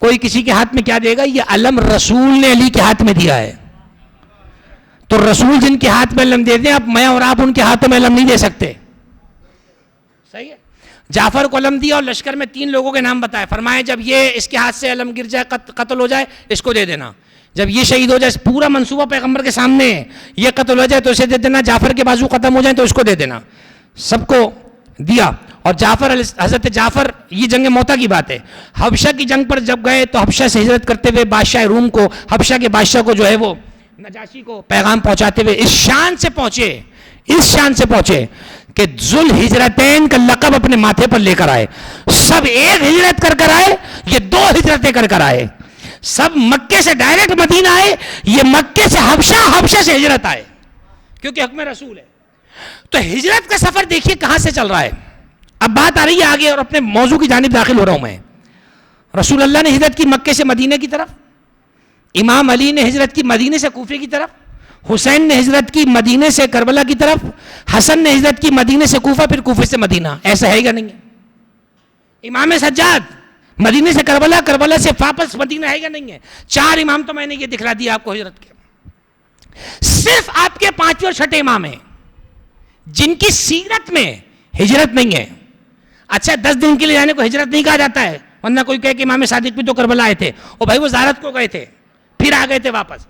کوئی کسی کے ہاتھ میں کیا دے گا، یہ علم رسول نے علی کے ہاتھ میں دیا ہے. تو رسول جن کے ہاتھ میں علم دے دیں، اب میں اور آپ ان کے ہاتھوں میں علم نہیں دے سکتے. صحیح ہے. جعفر کو علم دیا اور لشکر میں 3 لوگوں کے نام بتائے. فرمائے جب یہ اس کے ہاتھ سے علم گر جائے، قتل ہو جائے، اس کو دے دینا. جب یہ شہید ہو جائے، پورا منصوبہ پیغمبر کے سامنے ہے، یہ قتل ہو جائے تو اسے دے دینا، جعفر کے بازو ختم ہو جائیں تو اس کو دے دینا. سب کو دیا. اور حضرت جعفر، یہ جنگ موتا کی بات ہے، حبشہ کی جنگ پر جب گئے تو حبشہ سے ہجرت کرتے ہوئے بادشاہ روم کو، حبشہ کے بادشاہ کو جو ہے وہ نجاشی کو پیغام پہنچاتے ہوئے اس شان سے پہنچے کہ ذوالہجرتین کا لقب اپنے ماتھے پر لے کر آئے. سب ایک ہجرت کر کر آئے، یہ 2 ہجرتیں کر کر آئے. سب مکے سے ڈائریکٹ مدینہ آئے، یہ مکے سے حبشہ سے ہجرت آئے، کیونکہ حکم رسول ہے. تو ہجرت کا سفر دیکھیے کہاں سے چل رہا ہے. اب بات آ رہی ہے آگے، اور اپنے موضوع کی جانب داخل ہو رہا ہوں میں. رسول اللہ نے ہجرت کی مکے سے مدینے کی طرف، امام علی نے ہجرت کی مدینے سے کوفے کی طرف. حسین نے ہجرت کی مدینے سے کربلا کی طرف, حسن نے ہجرت کی مدینے سے کوفہ, پھر کوفے سے مدینہ. ایسا ہے یا نہیں ہے؟ امام سجاد مدینے سے کربلا, کربلا سے واپس مدینہ, ہے یا نہیں ہے؟ 4 امام تو میں نے یہ دکھلا دیا آپ کو ہجرت کے. صرف آپ کے 5ویں اور 6ٹھے امام ہیں جن کی سیرت میں ہجرت نہیں ہے. اچھا 10 دن کے لیے جانے کو ہجرت نہیں کہا جاتا ہے, ورنہ کوئی کہے کہ امام صادق بھی تو کربلا آئے تھے, اور بھائی وہ زیارت کو گئے تھے پھر آ گئے تھے واپس.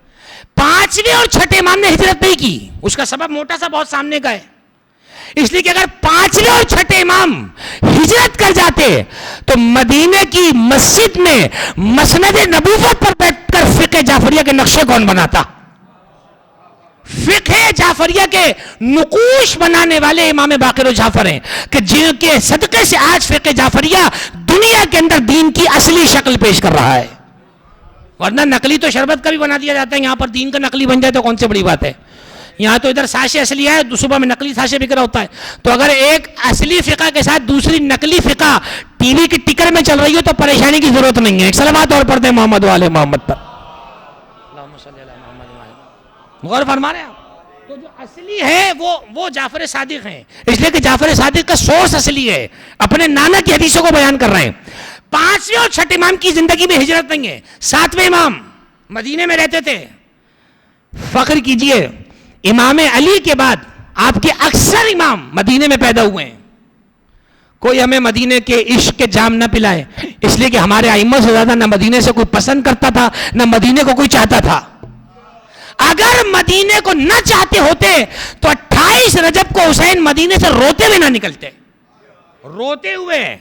5ویں اور 6ٹھے امام نے ہجرت نہیں کی. اس کا سبب موٹا سا بہت سامنے کا ہے, اس لیے کہ اگر 5ویں اور 6ٹھے امام ہجرت کر جاتے تو مدینے کی مسجد میں مسند نبوت پر بیٹھ کر فقہ جعفریہ کے نقشے کون بناتا؟ فقہ جعفریہ کے نقوش بنانے والے امام باقر و جعفر ہیں, کہ جن کے صدقے سے آج فقہ جعفریہ دنیا کے اندر دین کی اصلی شکل پیش کر رہا ہے. ورنہ نقلی تو شربت کا بھی بنا دیا جاتا ہے, یہاں پر دین کا نقلی بن جائے تو کون سی بڑی بات ہے. یہاں تو ادھر ساشے اصلی ہے, صبح میں نقلی ساشے بک رہا ہوتا ہے. تو اگر ایک اصلی فقہ کے ساتھ دوسری نقلی فقہ ٹی وی کی ٹکر میں چل رہی ہو تو پریشانی کی ضرورت نہیں ہے. ایک صلوات اور پڑھتے ہیں محمد والے محمد پر. غور فرما رہے ہیں آپ؟ تو جو اصلی ہے وہ جعفر صادق ہیں, اس لیے کہ جعفر صادق کا سورس اصلی ہے, اپنے نانا کی حدیثوں کو بیان کر رہے ہیں. 5ویں اور 6ٹھے امام کی زندگی میں ہجرت نہیں ہے. 7ویں امام مدینے میں رہتے تھے. فخر کیجئے امام علی کے بعد آپ کے اکثر امام مدینے میں پیدا ہوئے ہیں. کوئی ہمیں مدینے کے عشق کے جام نہ پلائے, اس لیے کہ ہمارے ائمہ سے زیادہ نہ مدینے سے کوئی پسند کرتا تھا نہ مدینے کو کوئی چاہتا تھا. اگر مدینے کو نہ چاہتے ہوتے تو 28 رجب کو حسین مدینے سے روتے ہوئے نہ نکلتے. روتے ہوئے,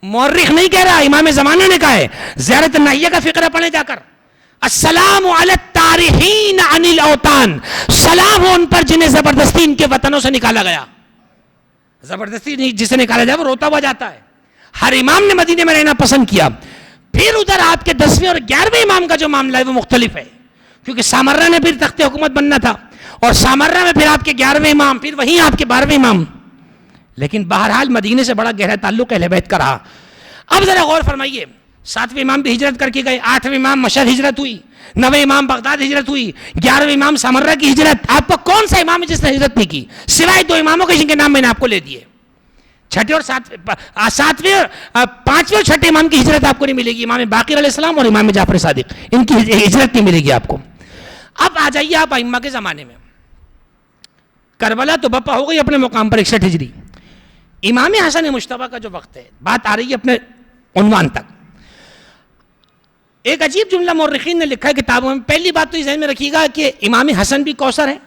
مورخ نہیں کہہ رہا, امام زمانہ نے کہا ہے. زیارت ناہیہ کا فقرہ پڑھیں جا کر, السلام علی التارحین عن الاوطان, سلام ہو ان پر جنہیں زبردستی ان کے وطنوں سے نکالا گیا. زبردستی جسے نکالا جائے وہ روتا ہوا جاتا ہے. ہر امام نے مدینے میں رہنا پسند کیا. پھر ادھر آپ کے 10ویں اور 11ویں امام کا جو معاملہ ہے وہ مختلف ہے, کیونکہ سامرہ نے پھر تخت حکومت بننا تھا, اور سامرہ میں پھر آپ کے 11ویں امام, پھر وہیں آپ کے 12ویں امام. لیکن بہرحال مدینے سے بڑا گہرا تعلق اہل بیت کا رہا. اب ذرا غور فرمائیے, 7ویں امام بھی ہجرت کر کے گئے, 8ویں امام مشہد ہجرت ہوئی, 9ویں امام بغداد ہجرت ہوئی, 11ویں امام سامرہ کی ہجرت. آپ کو کون سا امام ہے جس نے ہجرت نہیں کی سوائے 2 اماموں کے جن کے نام میں نے آپ کو لے دیے؟ 6ٹھے اور 7ویں 5ویں اور 6ٹھے امام کی ہجرت آپ کو نہیں ملے گی. امام باقر علیہ السلام اور امام جعفر صادق, ان کی ہجرت نہیں ملے گی آپ کو. اب آ جائیے آپ ائمہ کے زمانے میں. کربلا تو بپا ہو گئی اپنے مقام پر 61 ہجری. امام حسن مجتبیٰ کا جو وقت ہے, بات آ رہی ہے اپنے عنوان تک. ایک عجیب جملہ مورخین نے لکھا ہے کتابوں میں. پہلی بات تو یہ ذہن میں رکھیے گا کہ امام حسن بھی کوثر ہیں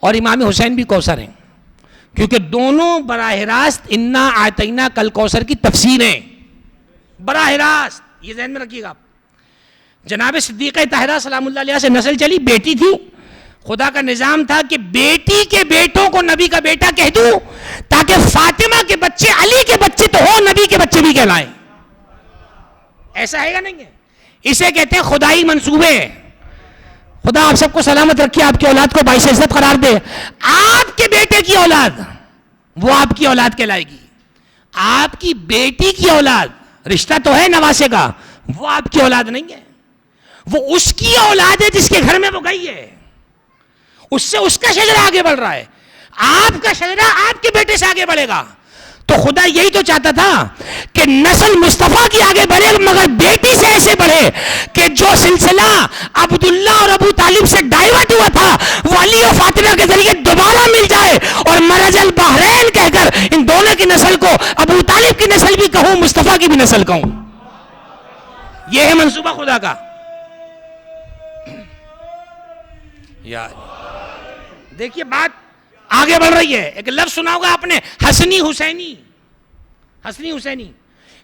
اور امام حسین بھی کوثر ہیں, کیونکہ دونوں براہ راست انا اعطینا کل کوثر کی تفسیریں براہ راست, یہ ذہن میں رکھیے گا. جناب صدیقہ طاہرہ سلام اللہ علیہ سے نسل چلی, بیٹی تھی. خدا کا نظام تھا کہ بیٹی کے بیٹوں کو نبی کا بیٹا کہہ دوں تاکہ فاطمہ کے بچے علی کے بچے تو ہو, نبی کے بچے بھی کہلائیں. ایسا ہے یا نہیں ہے؟ اسے کہتے ہیں خدائی منصوبے. خدا آپ سب کو سلامت رکھے, آپ کی اولاد کو باعث عزت قرار دے. آپ کے بیٹے کی اولاد وہ آپ کی اولاد کہلائے گی. آپ کی بیٹی کی اولاد رشتہ تو ہے نواسے کا, وہ آپ کی اولاد نہیں ہے, وہ اس کی اولاد ہے جس کے گھر میں وہ گئی ہے. اس سے اس کا شجرہ آگے بڑھ رہا ہے, آپ کا شجرہ آپ کے بیٹے سے آگے بڑھے گا. تو خدا یہی تو چاہتا تھا کہ نسل مصطفیٰ کی آگے بڑھے, مگر بیٹی سے ایسے بڑھے کہ جو سلسلہ عبداللہ اور ابو طالب سے ڈائیورٹ ہوا تھا وہ علی و فاطمہ کے ذریعے دوبارہ مل جائے, اور مرج البحرین کہہ کر ان دونوں کی نسل کو ابو طالب کی نسل بھی کہوں, مصطفیٰ کی بھی نسل کہوں. یہ ہے منصوبہ خدا کا. دیکھیے بات آگے بڑھ رہی ہے. ایک لفظ سنا ہوگا آپ نے, حسنی حسینی. حسنی حسینی,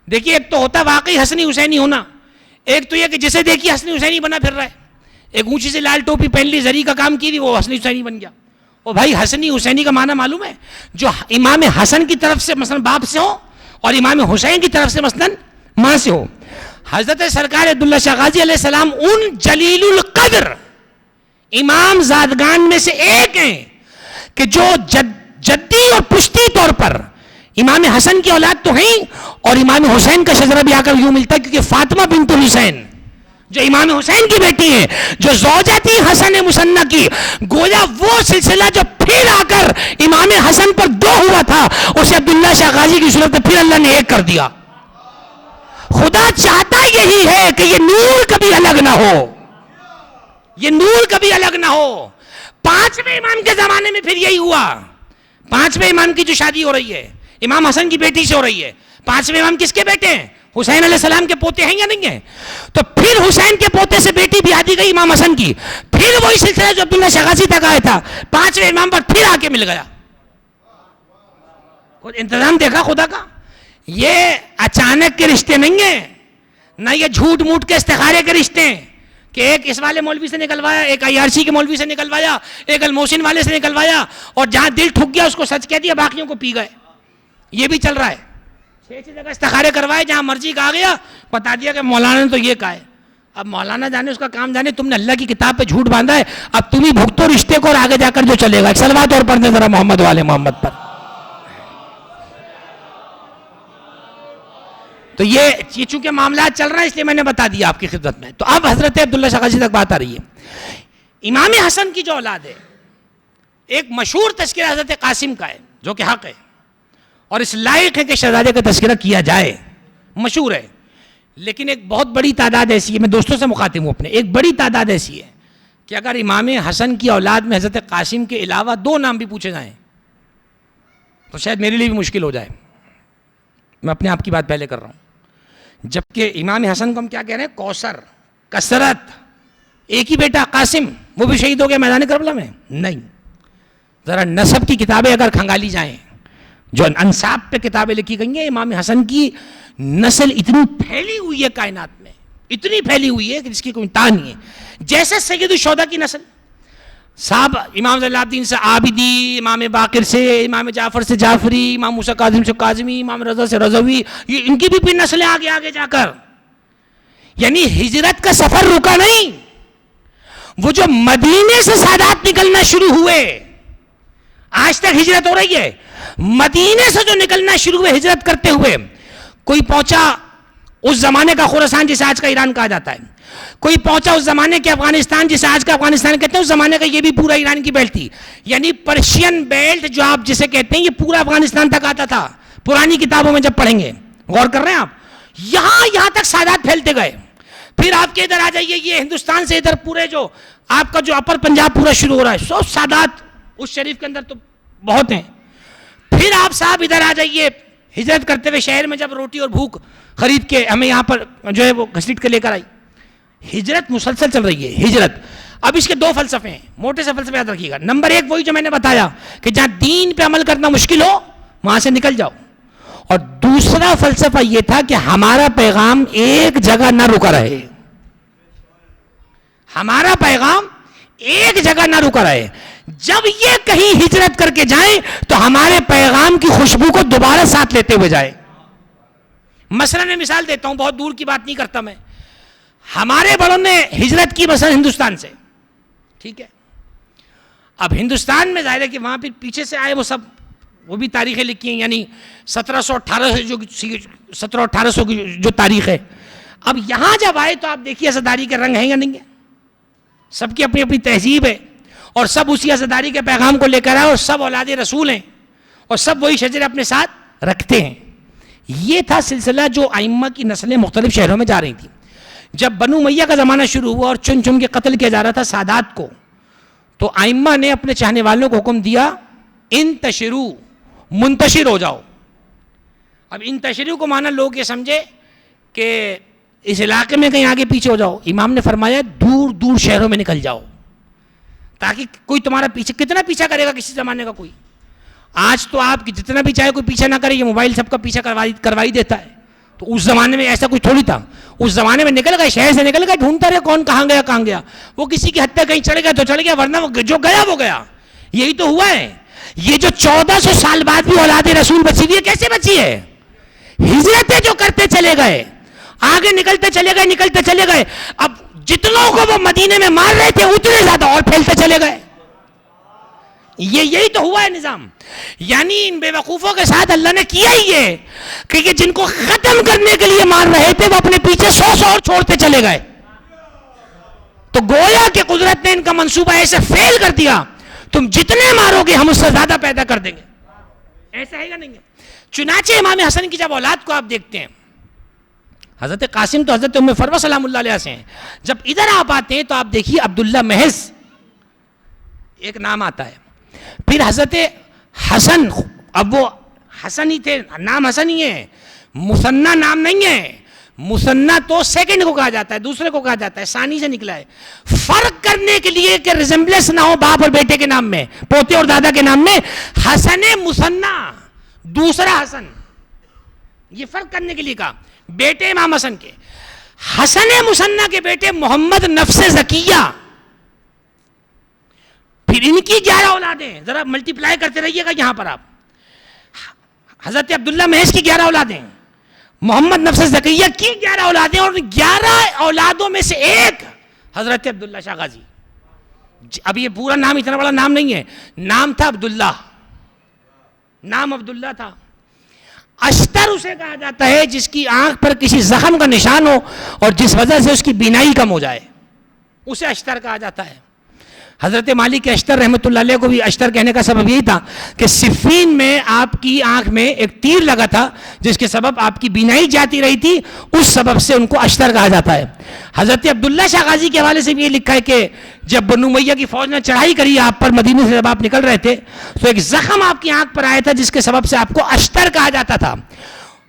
دیکھیے ایک تو ہوتا واقعی حسنی حسینی ہونا, ایک تو یہ کہ جسے دیکھیے حسنی حسینی بنا پھر رہا ہے. ایک اونچی سے لال ٹوپی پہن لی, زری کا کام کی تھی, وہ حسنی حسینی بن گیا. اور بھائی حسنی حسینی کا معنی معلوم ہے؟ جو امام حسن کی طرف سے مثلا باپ سے ہو اور امام حسین کی طرف سے مثلا ماں سے ہو. حضرت سرکار عبداللہ شاہ غازی علیہ السلام ان جلیل القدر امام زادگان میں سے ایک ہیں کہ جو جدی اور پشتی طور پر امام حسن کی اولاد تو ہیں, اور امام حسین کا شجرہ بھی آ کر یوں ملتا ہے, کیونکہ فاطمہ بنت الحسین جو امام حسین کی بیٹی ہیں، جو زوجہ تھی حسن مثنی کی، گویا وہ سلسلہ جو پھر آ کر امام حسن پر 2 ہوا تھا، اسے عبداللہ شاہ غازی کی صورت میں پھر اللہ نے 1 کر دیا. خدا چاہتا یہی ہے کہ یہ نور کبھی الگ نہ ہو، یہ نور کبھی الگ نہ ہو. 5ویں امام کے زمانے میں پھر یہی ہوا. 5ویں امام کی جو شادی ہو رہی ہے امام حسن کی بیٹی سے ہو رہی ہے. 5ویں امام کس کے بیٹے ہیں؟ حسین علیہ السلام کے پوتے ہیں یا نہیں ہیں؟ تو پھر حسین کے پوتے سے بیٹی بھی آدھی گئی امام حسن کی. پھر وہی سلسلہ جو عبداللہ شاہ غازی تک آیا تھا 5ویں امام پر پھر آ کے مل گیا. انتظام دیکھا خدا کا. یہ اچانک کے رشتے نہیں ہیں، نہ یہ جھوٹ موٹ کے استخارے کے رشتے ہیں کہ ایک اس والے مولوی سے نکلوایا، ایک IRC کے مولوی سے نکلوایا، ایک المحسن والے سے نکلوایا، اور جہاں دل ٹھک گیا اس کو سچ کہہ دیا، باقیوں کو پی گئے. یہ بھی چل رہا ہے. 6 جگہ استخارے کروائے، جہاں مرضی کہا گیا بتا دیا کہ مولانا نے تو یہ کہا ہے. اب مولانا جانے اس کا کام جانے، تم نے اللہ کی کتاب پہ جھوٹ باندھا ہے، اب تم ہی بھگتو رشتے کو اور آگے جا کر جو چلے گا. صلوات اور پڑھنے ذرا محمد والے محمد پر. تو یہ چونکہ معاملات چل رہا ہے اس لیے میں نے بتا دیا آپ کی خدمت میں. تو اب حضرت عبداللہ شاہ غازی تک بات آ رہی ہے. امام حسن کی جو اولاد ہے، ایک مشہور تذکرہ حضرت قاسم کا ہے جو کہ حق ہے، اور اس لائق ہے کہ شہزادے کا تذکرہ کیا جائے، مشہور ہے. لیکن ایک بہت بڑی تعداد ایسی ہے، میں دوستوں سے مخاطب ہوں اپنے، ایک بڑی تعداد ایسی ہے کہ اگر امام حسن کی اولاد میں حضرت قاسم کے علاوہ 2 نام بھی پوچھے جائیں تو شاید میرے لیے بھی مشکل ہو جائے. میں اپنے آپ کی بات پہلے کر رہا ہوں. جبکہ امام حسن کو ہم کیا کہہ رہے ہیں؟ کوثر، کثرت. ایک ہی بیٹا قاسم، وہ بھی شہید ہو گیا میدان کربلا میں. نہیں، ذرا نسب کی کتابیں اگر کھنگالی جائیں، جو انساب پہ کتابیں لکھی گئی ہیں، امام حسن کی نسل اتنی پھیلی ہوئی ہے کائنات میں، اتنی پھیلی ہوئی ہے کہ جس کی کوئی انتہا نہیں ہے. جیسے سید الشہداء کی نسل، صاحب امام زین العابدین سے عابدی، امام باقر سے، امام جعفر سے جعفری، امام موسیٰ کاظم سے کاظمی، امام رضا سے رضوی، یہ ان کی بھی نسلیں آگے آگے جا کر. یعنی ہجرت کا سفر رکا نہیں. وہ جو مدینے سے سادات نکلنا شروع ہوئے، آج تک ہجرت ہو رہی ہے. مدینے سے جو نکلنا شروع ہوئے ہجرت کرتے ہوئے، کوئی پہنچا اس زمانے کا خراسان جسے آج کا ایران کہا جاتا ہے، کوئی پہنچا اس زمانے کے افغانستان جسے آج کا افغانستان کہتے ہیں، اس زمانے کا یہ بھی پورا ایران کی بیلٹ تھی. یعنی پرشین بیلٹ جو آپ جسے کہتے ہیں، یہ پورا افغانستان تک آتا تھا. پرانی کتابوں میں جب پڑھیں گے، غور کر رہے ہیں آپ، یہاں تک سادات پھیلتے گئے. پھر آپ کے ادھر آ جائیے، یہ ہندوستان سے ادھر پورے جو آپ کا جو اپر پنجاب پورا شروع ہو رہا ہے، سب سادات اس شریف کے اندر تو بہت ہیں. پھر آپ صاحب ادھر آ جائیے، ہجرت کرتے ہوئے شہر میں جب روٹی اور بھوک خرید کے ہمیں یہاں پر جو ہے وہ گھسیٹ کے لے کر آئی. ہجرت مسلسل چل رہی ہے ہجرت. اب اس کے 2 فلسفے ہیں، موٹے سے فلسفے یاد رکھیے گا. نمبر 1 وہی جو میں نے بتایا کہ جہاں دین پہ عمل کرنا مشکل ہو وہاں سے نکل جاؤ. اور دوسرا فلسفہ یہ تھا کہ ہمارا پیغام ایک جگہ نہ رکا رہے، ہمارا پیغام ایک جگہ نہ رکا رہے. جب یہ کہیں ہجرت کر کے جائیں تو ہمارے پیغام کی خوشبو کو دوبارہ ساتھ لیتے ہوئے جائے. مثلا میں مثال دیتا ہوں، بہت دور کی بات نہیں کرتا میں. ہمارے بڑوں نے ہجرت کی مثلا ہندوستان سے، ٹھیک ہے. اب ہندوستان میں ظاہر ہے کہ وہاں پھر پیچھے سے آئے وہ سب، وہ بھی تاریخیں لکھی ہیں، یعنی 1700-1800 کی جو تاریخ ہے. اب یہاں جب آئے تو آپ دیکھیے عزاداری کے رنگ ہیں یا نہیں ہے. سب کی اپنی اپنی تہذیب ہے، اور سب اسی عزاداری کے پیغام کو لے کر آئے، اور سب اولاد رسول ہیں، اور سب وہی شجرے اپنے ساتھ رکھتے ہیں. یہ تھا سلسلہ جو ائمہ کی نسلیں مختلف شہروں میں جا رہی تھیں. جب بنو امیہ کا زمانہ شروع ہوا اور چن چن کے قتل کیا جا رہا تھا سادات کو، تو ائمہ نے اپنے چاہنے والوں کو حکم دیا، انتشروا، منتشر ہو جاؤ. اب انتشروا کو مانا لوگ یہ سمجھے کہ اس علاقے میں کہیں آگے پیچھے ہو جاؤ. امام نے فرمایا دور دور شہروں میں نکل جاؤ، تاکہ کوئی تمہارا پیچھے، کتنا پیچھا کرے گا کسی زمانے کا کوئی. آج تو آپ کی جتنا بھی چاہے کوئی پیچھا نہ کرے، یہ موبائل سب کا پیچھا کروائی دیتا ہے. تو اس زمانے میں ایسا کوئی تھوڑی تھا. اس زمانے میں نکل گئے، شہر سے نکل گئے، ڈھونڈتا رہے کون کہاں گیا. وہ کسی کی حد پہ کہیں چڑھ گیا تو چڑھ گیا، ورنہ وہ جو گیا وہ گیا. یہی تو ہوا ہے. یہ جو 1400 سال بعد بھی اولاد رسول بچی ہوئی ہے، کیسے بچی ہے؟ ہجرتیں جو کرتے چلے گئے، آگے نکلتے چلے گئے. اب جتنوں کو وہ مدینے میں مار رہے تھے اتنے زیادہ اور پھیلتے چلے گئے. یہی تو ہوا ہے نظام. یعنی ان بے وقوفوں کے ساتھ اللہ نے کیا ہی ہے کہ یہ جن کو ختم کرنے کے لیے مار رہے تھے وہ اپنے پیچھے 100 اور چھوڑتے چلے گئے. تو گویا کہ قدرت نے ان کا منصوبہ ایسے فیل کر دیا، تم جتنے مارو گے ہم اس سے زیادہ پیدا کر دیں گے. ایسا ہے گا نہیں ہے؟ چنانچہ امام حسن کی جب اولاد کو آپ دیکھتے ہیں، حضرت قاسم تو حضرت ام فروہ سلام اللہ علیہ سے ہیں، جب ادھر آپ آتے ہیں تو آپ دیکھیے عبداللہ محض ایک نام آتا ہے، پھر حضرت حسن، اب وہ حسن ہی تھے، نام حسن ہی ہے، مثنیٰ نام نہیں ہے. مثنیٰ تو سیکنڈ کو کہا جاتا ہے، دوسرے کو کہا جاتا ہے، ثانی سے نکلا ہے. فرق کرنے کے لیے کہ ریزمبلنس نہ ہو باپ اور بیٹے کے نام میں، پوتے اور دادا کے نام میں، حسن مثنیٰ دوسرا حسن، یہ فرق کرنے کے لیے کہا. بیٹے امام حسن کے، حسن مثنیٰ کے بیٹے محمد نفس زکیہ، پھر ان کی 11 اولادیں، ذرا ملٹی پلائی کرتے رہیے گا یہاں پر آپ. حضرت عبداللہ محض کی 11 اولادیں، محمد نفس زکیہ کی 11 اولادیں، اور 11 اولادوں میں سے ایک حضرت عبداللہ شاہ غازی. اب یہ پورا نام اتنا بڑا نام نہیں ہے، نام تھا عبداللہ، نام عبداللہ تھا. اشتر اسے کہا جاتا ہے جس کی آنکھ پر کسی زخم کا نشان ہو اور جس وجہ سے اس کی بینائی کم ہو جائے، اسے اشتر کہا جاتا ہے. حضرت مالک کے اشتر رحمۃ اللہ علیہ کو بھی اشتر کہنے کا سبب یہی تھا کہ صفین میں آپ کی آنکھ میں ایک تیر لگا تھا جس کے سبب آپ کی بینائی جاتی رہی تھی، اس سبب سے ان کو اشتر کہا جاتا ہے. حضرت عبداللہ شاہ غازی کے حوالے سے بھی یہ لکھا ہے کہ جب بنو امیہ کی فوج نے چڑھائی کری آپ پر، مدینے سے جب آپ نکل رہے تھے تو ایک زخم آپ کی آنکھ پر آیا تھا جس کے سبب سے آپ کو اشتر کہا جاتا تھا.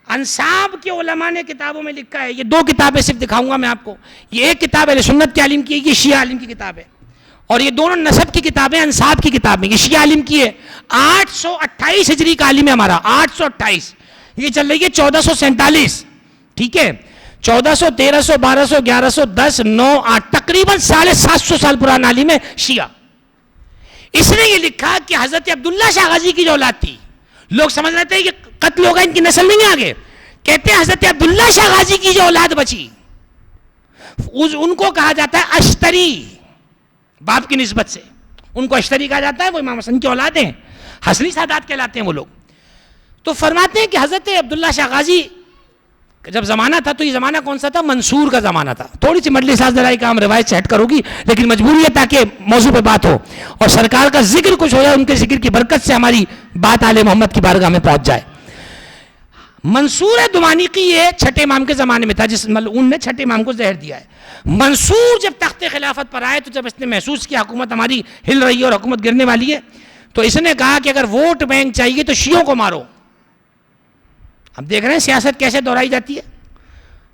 انساب کے علماء نے کتابوں میں لکھا ہے، یہ 2 کتابیں صرف دکھاؤں گا میں آپ کو. یہ ایک کتاب اہل سنت کے عالم کی ہے، یہ شیعہ عالم کی کتاب ہے، اور یہ دونوں نسب کی کتابیں انساب کی کتابیں. یہ شیعہ عالم کی ہے، 828 ہجری کا عالم ہے ہمارا، 828، یہ چل رہی ہے 1447، ٹھیک ہے. 1400 1300 1200 1100 10 9 8 تقریباً 750 سال پرانا عالم ہے شیعہ. اس نے یہ لکھا کہ حضرت عبداللہ شاہ غازی کی جو اولاد تھی، لوگ سمجھ رہے تھے کہ قتل ہوگا، ان کی نسل نہیں ہے آگے، کہتے ہیں حضرت عبداللہ شاہ غازی کی جو اولاد بچی ان کو کہا جاتا ہے اشتری، باپ کی نسبت سے ان کو اشتری کہا جاتا ہے. وہ امام حسن کی اولاد ہیں، حسنی سادات کہلاتے ہیں وہ لوگ. تو فرماتے ہیں کہ حضرت عبداللہ شاہ غازی جب زمانہ تھا تو یہ زمانہ کون سا تھا؟ منصور کا زمانہ تھا. تھوڑی سی مجلس ساز کا ہم روایت سے ہٹ کرو گی، لیکن مجبوری ہے تاکہ موضوع پہ بات ہو اور سرکار کا ذکر کچھ ہو جائے، ان کے ذکر کی برکت سے ہماری بات آل محمد کی بارگاہ میں پہنچ جائے. منصور دمانیقی یہ چھٹے امام کے زمانے میں تھا، جس ملعون نے چھٹے امام کو زہر دیا ہے. منصور جب تخت خلافت پر آئے تو جب اس نے محسوس کیا حکومت ہماری ہل رہی ہے اور حکومت گرنے والی ہے، تو اس نے کہا کہ اگر ووٹ بینک چاہیے تو شیعوں کو مارو. اب دیکھ رہے ہیں سیاست کیسے دہرائی جاتی ہے.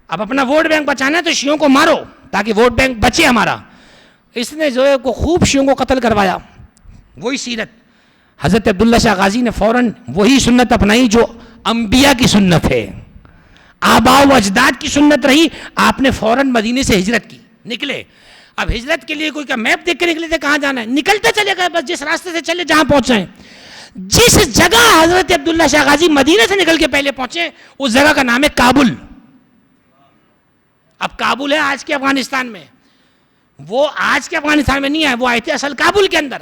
اب اپنا ووٹ بینک بچانا ہے تو شیعوں کو مارو تاکہ ووٹ بینک بچے ہمارا. اس نے جو ہے کو خوب شیعوں کو قتل کروایا. وہی سیرت حضرت عبداللہ شاہ غازی نے فوراً وہی سنت اپنائی جو انبیاء کی سنت ہے، آباء و اجداد کی سنت رہی. آپ نے فوراً مدینے سے ہجرت کی، نکلے. اب ہجرت کے لیے کوئی کا میپ دیکھ کے نکلے تھے کہاں جانا ہے، نکلتے چلے گئے، بس جس راستے سے چلے جہاں پہنچے. جس جگہ حضرت عبداللہ شاہ غازی مدینے سے نکل کے پہلے پہنچے اس جگہ کا نام ہے کابل. اب کابل ہے آج کے افغانستان میں، وہ آج کے افغانستان میں نہیں ہے، وہ آئے تھے اصل کابل کے اندر.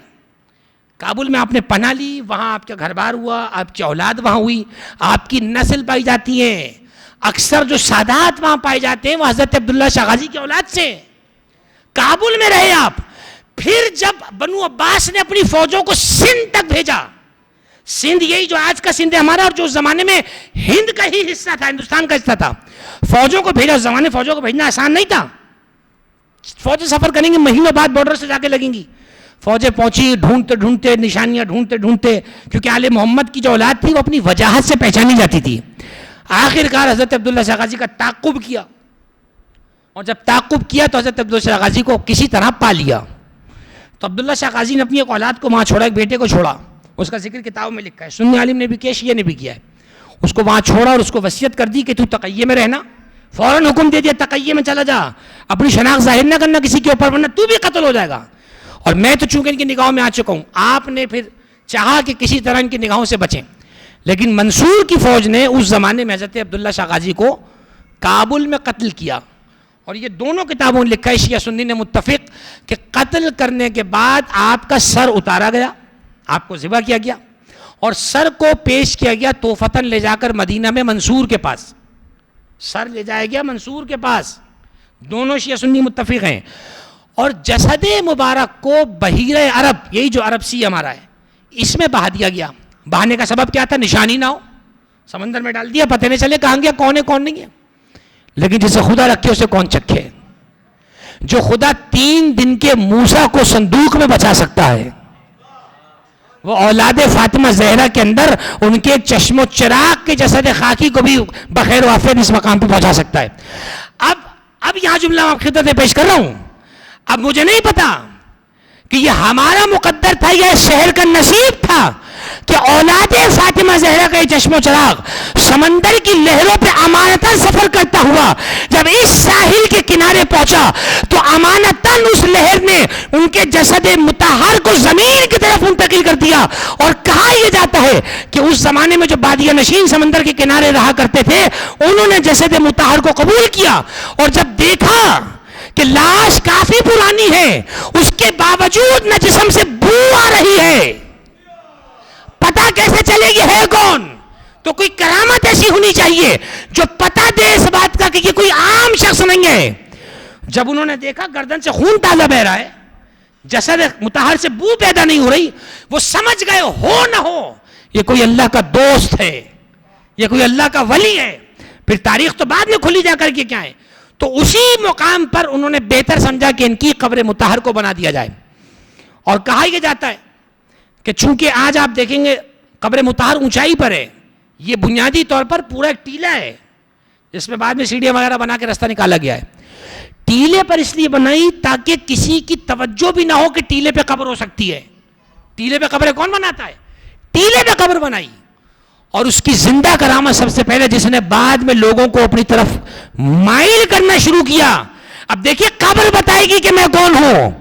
کابل میں آپ نے پناہ لی، وہاں آپ کا گھر بار ہوا، آپ کی اولاد وہاں ہوئی، آپ کی نسل پائی جاتی ہے. اکثر جو سادات وہاں پائے جاتے ہیں وہ حضرت عبداللہ شاہ غازی کی اولاد سے. کابل میں رہے آپ. پھر جب بنو عباس نے اپنی فوجوں کو سندھ تک بھیجا، سندھ یہی جو آج کا سندھ ہے ہمارا، اور جو اس زمانے میں ہند کا ہی حصہ تھا، ہندوستان کا حصہ تھا، فوجوں کو بھیجا. اس زمانے فوجوں کو بھیجنا آسان نہیں تھا. فوجیں سفر کریں گی، مہینوں بعد بارڈر سے جا کے لگیں گی. فوجیں پہنچی، ڈھونڈتے ڈھونڈتے، نشانیاں ڈھونڈتے ڈھونڈتے، کیونکہ آل محمد کی جو اولاد تھی وہ اپنی وجاہت سے پہچانی جاتی تھی. آخر کار حضرت عبداللہ شاہ غازی کا تعاقب کیا، اور جب تعاقب کیا تو حضرت عبداللہ شاہ غازی کو کسی طرح پا لیا. تو عبداللہ شاہ غازی نے اپنی ایک اولاد کو وہاں چھوڑا، ایک بیٹے کو چھوڑا. اس کا ذکر کتابوں میں لکھا ہے، سنی عالم نے بھی کیا، شیعہ نے بھی کیا ہے. اس کو وہاں چھوڑا اور اس کو وصیت کر دی کہ تو تقیے میں رہنا. فوراً حکم دے دیا تقیے میں چلا جا، اپنی شناخت ظاہر نہ کرنا کسی کے اوپر، ورنہ تو بھی قتل ہو جائے گا. اور میں تو چونکہ ان کی نگاہوں میں آ چکا ہوں. آپ نے پھر چاہا کہ کسی طرح ان کی نگاہوں سے بچیں، لیکن منصور کی فوج نے اس زمانے میں حضرت عبداللہ شاہ غازی کو کابل میں قتل کیا. اور یہ دونوں کتابوں نے لکھا ہے، شیعہ سنی نے متفق، کہ قتل کرنے کے بعد آپ کا سر اتارا گیا، آپ کو ذبح کیا گیا، اور سر کو پیش کیا گیا توفتاً لے جا کر مدینہ میں منصور کے پاس. سر لے جایا گیا منصور کے پاس. دونوں شیعہ سنی متفق ہیں. اور جسد مبارک کو بحیرہ عرب، یہی جو عرب سی ہمارا ہے، اس میں بہا دیا گیا. بہانے کا سبب کیا تھا؟ نشانی نہ ہو، سمندر میں ڈال دیا، پتہ نہیں چلے کہاں گیا، کون ہے کون نہیں ہے. لیکن جسے خدا رکھے اسے کون چکھے؟ جو خدا 3 دن کے موسیٰ کو صندوق میں بچا سکتا ہے، وہ اولاد فاطمہ زہرا کے اندر ان کے چشم و چراغ کے جسد خاکی کو بھی بخیر و عافیت اس مقام پہ پہنچا سکتا ہے. اب یہاں جملہ میں خدمت میں پیش کر رہا ہوں. اب مجھے نہیں پتا کہ یہ ہمارا مقدر تھا یا اس شہر کا نصیب تھا کہ اولاد فاطمہ زہرا کا یہ چشم و چراغ سمندر کی لہروں پہ امانتاً سفر کرتا ہوا جب اس ساحل کے کنارے پہنچا تو امانتاً اس لہر نے ان کے جسد مطہر کو زمین کی طرف منتقل کر دیا. اور کہا یہ جاتا ہے کہ اس زمانے میں جو بادیہ نشین سمندر کے کنارے رہا کرتے تھے انہوں نے جسد مطہر کو قبول کیا، اور جب دیکھا کہ لاش کافی پرانی ہے اس کے باوجود نہ جسم سے بو آ رہی ہے، پتہ کیسے چلے گی ہے کون؟ تو کوئی کرامت ایسی ہونی چاہیے جو پتہ دے اس بات کا کہ یہ کوئی عام شخص نہیں ہے. جب انہوں نے دیکھا گردن سے خون تازہ بہ رہا ہے، جسد مطہر سے بو پیدا نہیں ہو رہی، وہ سمجھ گئے ہو نہ ہو یہ کوئی اللہ کا دوست ہے، یہ کوئی اللہ کا ولی ہے. پھر تاریخ تو بعد میں کھلی جا کر کے کیا ہے، تو اسی مقام پر انہوں نے بہتر سمجھا کہ ان کی قبر مطہر کو بنا دیا جائے. اور کہا یہ جاتا ہے کہ چونکہ آج آپ دیکھیں گے قبر مطہر اونچائی پر ہے، یہ بنیادی طور پر پورا ایک ٹیلہ ہے جس میں بعد میں سیڑھیاں وغیرہ بنا کے راستہ نکالا گیا ہے. ٹیلے پر اس لیے بنائی تاکہ کسی کی توجہ بھی نہ ہو کہ ٹیلے پہ قبر ہو سکتی ہے. ٹیلے پہ قبر کون بناتا ہے؟ ٹیلے پہ قبر بنائی. اور اس کی زندہ کرامت سب سے پہلے جس نے بعد میں لوگوں کو اپنی طرف مائل کرنا شروع کیا. اب دیکھیے قبر بتائے گی کہ میں کون ہوں.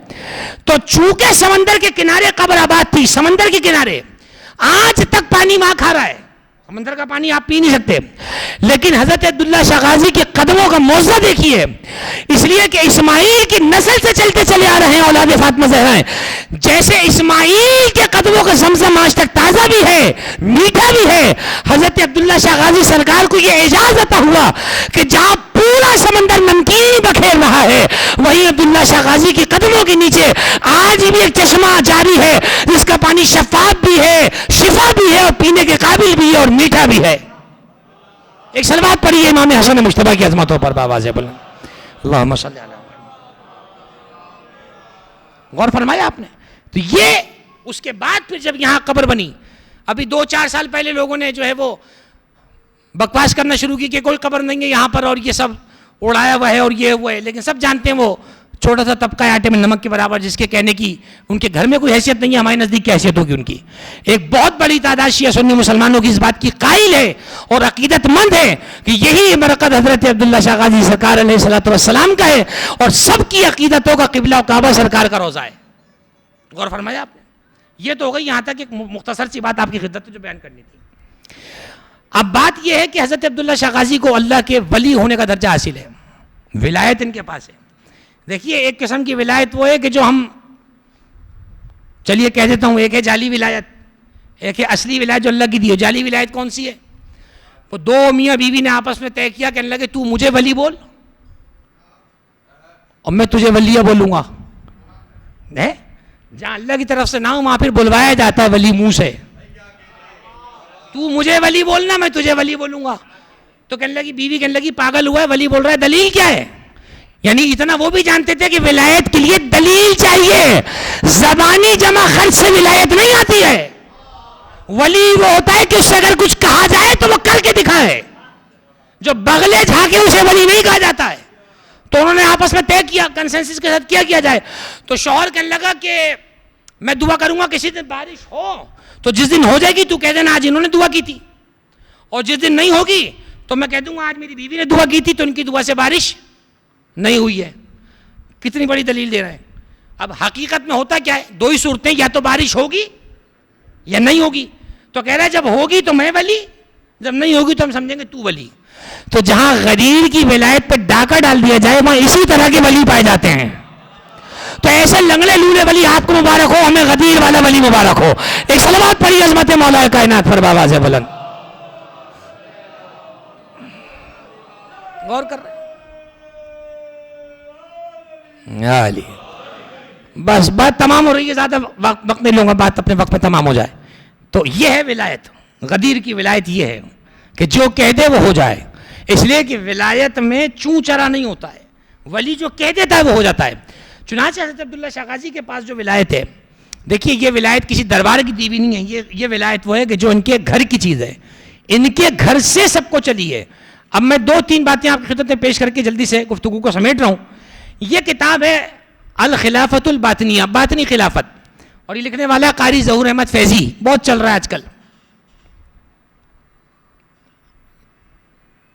تو چونکہ سمندر کے کنارے قبر آباد تھی، سمندر کے کنارے آج تک پانی وہاں کھا رہا ہے، سمندر کا پانی آپ پی نہیں سکتے، لیکن حضرت عبداللہ شاہ غازی کے قدموں کا معجزہ دیکھیے. اس لیے کہ اسماعیل کی نسل سے چلتے چلے آ رہے ہیں اولاد فاطمہ زہرا ہیں. جیسے اسماعیل کے قدموں کا زمزم آج تک تازہ بھی ہے، میٹھا بھی ہے، حضرت عبداللہ شاہ غازی سرکار کو یہ اعزاز عطا ہوا کہ جہاں پورا سمندر نمکین بکھیر رہا ہے وہیں عبداللہ شاہ غازی کے قدموں کے نیچے آج بھی ایک چشمہ جاری ہے جس کا پانی شفاف بھی ہے، شفا بھی ہے، اور پینے کے قابل بھی ہے، اور میٹھا بھی ہے. ایک صلوات پڑھیے امام حسن مجتبیٰ کی عظمتوں پر بآواز بلند. اللہم صلی علی محمد. غور فرمایا آپ نے؟ تو یہ اس کے بعد پھر جب یہاں قبر بنی، ابھی 2-4 سال پہلے لوگوں نے جو ہے وہ بکواس کرنا شروع کی کہ کوئی قبر نہیں ہے یہاں پر اور یہ سب اڑایا ہوا ہے اور یہ وہ ہے، لیکن سب جانتے ہیں وہ چھوٹا سا طبقہ آٹے میں نمک کے برابر جس کے کہنے کی ان کے گھر میں کوئی حیثیت نہیں ہے، ہمارے نزدیک کی حیثیت ہوگی ان کی. ایک بہت بڑی تعداد شیعہ سنی مسلمانوں کی اس بات کی قائل ہے اور عقیدت مند ہے کہ یہی مرکز حضرت عبداللہ شاہ غازی سرکار علیہ الصلوۃ والسلام کا ہے، اور سب کی عقیدتوں کا قبلہ و کعبہ سرکار کا روضہ ہے. غور فرمایا آپ نے؟ یہ تو ہو گئی یہاں تک ایک مختصر سی بات آپ کی خدمت میں جو بیان کرنی تھی. اب بات یہ ہے کہ حضرت عبداللہ شاہ غازی کو اللہ کے ولی ہونے کا درجہ حاصل ہے، ولایت ان کے پاس ہے. دیکھیے ایک قسم کی ولایت وہ ہے کہ جو ہم چلیے کہہ دیتا ہوں، ایک ہے جعلی ولایت، ایک ہے اصلی ولایت جو اللہ کی دی ہے. جعلی ولایت کون سی ہے؟ وہ 2 میاں بیوی نے آپس میں طے کیا، کہنے لگے تو مجھے ولی بول اور میں تجھے ولیہ بولوں گا. جہاں اللہ کی طرف سے نہ ہو وہاں پھر بلوایا جاتا ہے ولی منہ سے. تو مجھے ولی بولنا میں تجھے ولی بولوں گا. تو کہنے لگی بیوی، کہنے لگی پاگل ہوا ہے، ولی بول رہا ہے، دلیل کیا ہے؟ یعنی اتنا وہ بھی جانتے تھے کہ ولایت کے لیے دلیل چاہیے، زبانی جمع خرچ سے ولایت نہیں آتی ہے. ولی وہ ہوتا ہے کہ اس سے اگر کچھ کہا جائے تو وہ کر کے دکھائے، جو بغلے جھانکے اسے ولی نہیں کہا جاتا ہے. تو انہوں نے آپس میں طے کیا، کنسنسس کے ساتھ کیا جائے. تو شوہر کہنے لگا کہ میں دعا کروں گا کسی دن بارش ہو، تو جس دن ہو جائے گی تو کہہ دینا آج انہوں نے دعا کی تھی، اور جس دن نہیں ہوگی تو میں کہہ دوں گا آج میری بیوی نے دعا کی تھی تو ان کی دعا سے بارش نہیں ہوئی ہے. کتنی بڑی دلیل دے رہے ہیں. اب حقیقت میں ہوتا کیا ہے؟ 2 ہی صورتیں، یا تو بارش ہوگی یا نہیں ہوگی. تو کہہ رہا ہے جب ہوگی تو میں ولی، جب نہیں ہوگی تو ہم سمجھیں گے تو ولی. تو جہاں غدیر کی ولایت پہ ڈاکہ ڈال دیا جائے وہاں اسی طرح کے ولی پائے جاتے ہیں. تو ایسے لنگڑے لولے ولی آپ کو مبارک ہو، ہمیں غدیر والا ولی مبارک ہو. ایک صلوات پڑھی عظمت مولا کائنات پر بآواز بلند. غور کر رہے ہیں علی بس بات تمام ہو رہی ہے, زیادہ وقت نہیں لوں گا, بات اپنے وقت میں تمام ہو جائے. تو یہ ہے ولایت. غدیر کی ولایت یہ ہے کہ جو کہہ دے وہ ہو جائے, اس لیے کہ ولایت میں چوں چرا نہیں ہوتا ہے, ولی جو کہہ دیتا ہے وہ ہو جاتا ہے. چنانچہ حضرت عبداللہ شاہ غازی کے پاس جو ولایت ہے, دیکھیے یہ ولایت کسی دربار کی دی ہوئی نہیں ہے, یہ ولایت وہ ہے کہ جو ان کے گھر کی چیز ہے, ان کے گھر سے سب کو چلی ہے. اب میں 2-3 باتیں آپ کی خدمت میں پیش کر کے جلدی سے گفتگو کو سمیٹ رہا ہوں. یہ کتاب ہے الخلافت الباطنیہ, باطنی خلافت, اور یہ لکھنے والا قاری ظہور احمد فیضی, بہت چل رہا ہے آج کل,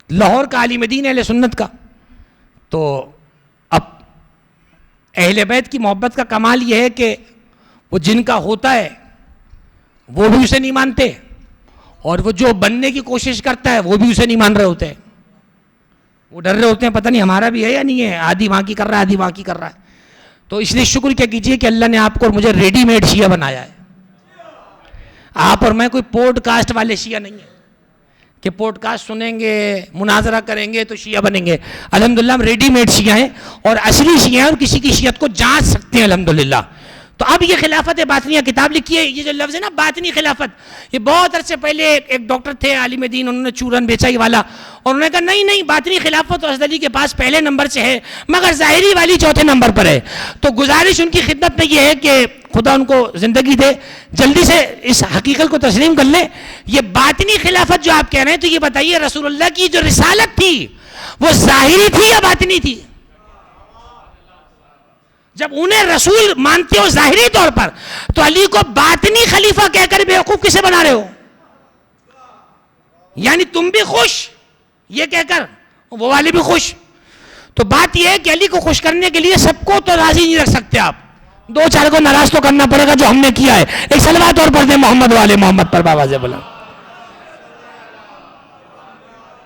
لاہور کا عالم دین اہل سنت کا. تو اب اہل بیت کی محبت کا کمال یہ ہے کہ وہ جن کا ہوتا ہے وہ بھی اسے نہیں مانتے, اور وہ جو بننے کی کوشش کرتا ہے وہ بھی اسے نہیں مان رہے ہوتے ہیں. وہ ڈر رہے ہوتے ہیں پتہ نہیں ہمارا بھی ہے یا نہیں ہے, آدھی وہاں کی کر رہا ہے, آدھی وہاں کی کر رہا ہے. تو اس لیے شکر کیا کیجئے کہ اللہ نے آپ کو اور مجھے ریڈی میڈ شیعہ بنایا ہے. آپ اور میں کوئی پوڈ کاسٹ والے شیعہ نہیں ہیں کہ پوڈ کاسٹ سنیں گے, مناظرہ کریں گے تو شیعہ بنیں گے. الحمدللہ ہم ریڈی میڈ شیعہ ہیں, اور اصلی شیعہ ہیں, اور کسی کی شیعت کو جانچ سکتے ہیں الحمدللہ. تو اب یہ خلافت باطنیہ کتاب لکھی ہے. یہ جو لفظ ہے نا باطنی خلافت, یہ بہت عرصے پہلے ایک ڈاکٹر تھے عالم دین, انہوں نے چورن بیچا ہی والا, اور انہوں نے کہا نہیں باطنی خلافت تو حضرت علی کے پاس پہلے نمبر سے ہے, مگر ظاہری والی چوتھے نمبر پر ہے. تو گزارش ان کی خدمت میں یہ ہے کہ خدا ان کو زندگی دے, جلدی سے اس حقیقت کو تسلیم کر لیں. یہ باطنی خلافت جو آپ کہہ رہے ہیں, تو یہ بتائیے رسول اللہ کی جو رسالت تھی وہ ظاہری تھی یا باطنی تھی؟ جب انہیں رسول مانتے ہو ظاہری طور پر, تو علی کو باطنی خلیفہ کہہ کر بیوقوف کسے بنا رہے ہو؟ یعنی تم بھی خوش یہ کہہ کر, وہ والے بھی خوش. تو بات یہ ہے کہ علی کو خوش کرنے کے لیے سب کو تو راضی نہیں رکھ سکتے آپ, 2-4 کو ناراض تو کرنا پڑے گا جو ہم نے کیا ہے. ایک صلوات اور پڑھ دیں محمد والے محمد پر, بابا سے بولا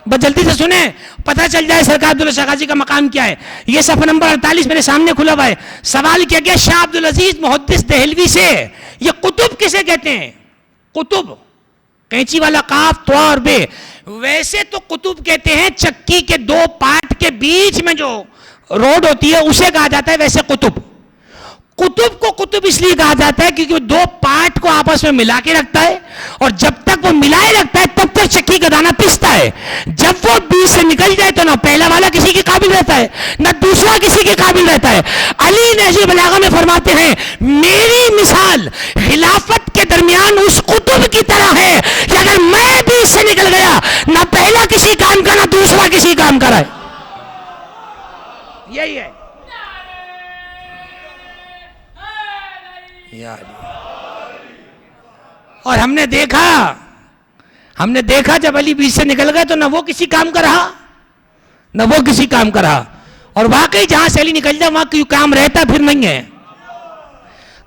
بس جلدی سے سنیں, پتہ چل جائے سرکار عبداللہ شاہ غازی کا مقام کیا ہے. یہ صفحہ نمبر 48 میرے سامنے کھلا ہوا ہے. سوال کیا گیا شاہ عبدالعزیز محدث دہلوی سے, یہ قطب کسے کہتے ہیں؟ قطب قینچی والا قاف تو اور بے. ویسے تو قطب کہتے ہیں چکی کے 2 پارٹ کے بیچ میں جو روڈ ہوتی ہے اسے کہا جاتا ہے. ویسے قطب کو قطب اس لیے کہا جاتا ہے کیونکہ وہ 2 پارٹ کو آپس میں ملا کے رکھتا ہے, اور جب تک وہ ملائے رکھتا ہے تب تک چکی کا دانہ پستا ہے. جب وہ بیچ سے نکل جائے تو نہ پہلا والا کسی کے قابل رہتا ہے نہ دوسرا کسی کے قابل رہتا ہے. علی نہج البلاغہ میں فرماتے ہیں میری مثال خلافت کے درمیان اس قطب کی طرح ہے کہ اگر میں بیچ سے نکل گیا نہ پہلا کسی کام کا نہ دوسرا کسی کام کا رہے. یہی ہے. اور ہم نے دیکھا جب علی بیچ سے نکل گئے تو نہ وہ کسی کام کا رہا نہ وہ کسی کام کا رہا. اور واقعی جہاں سے علی نکل جائے وہاں کوئی کام رہتا پھر نہیں ہے,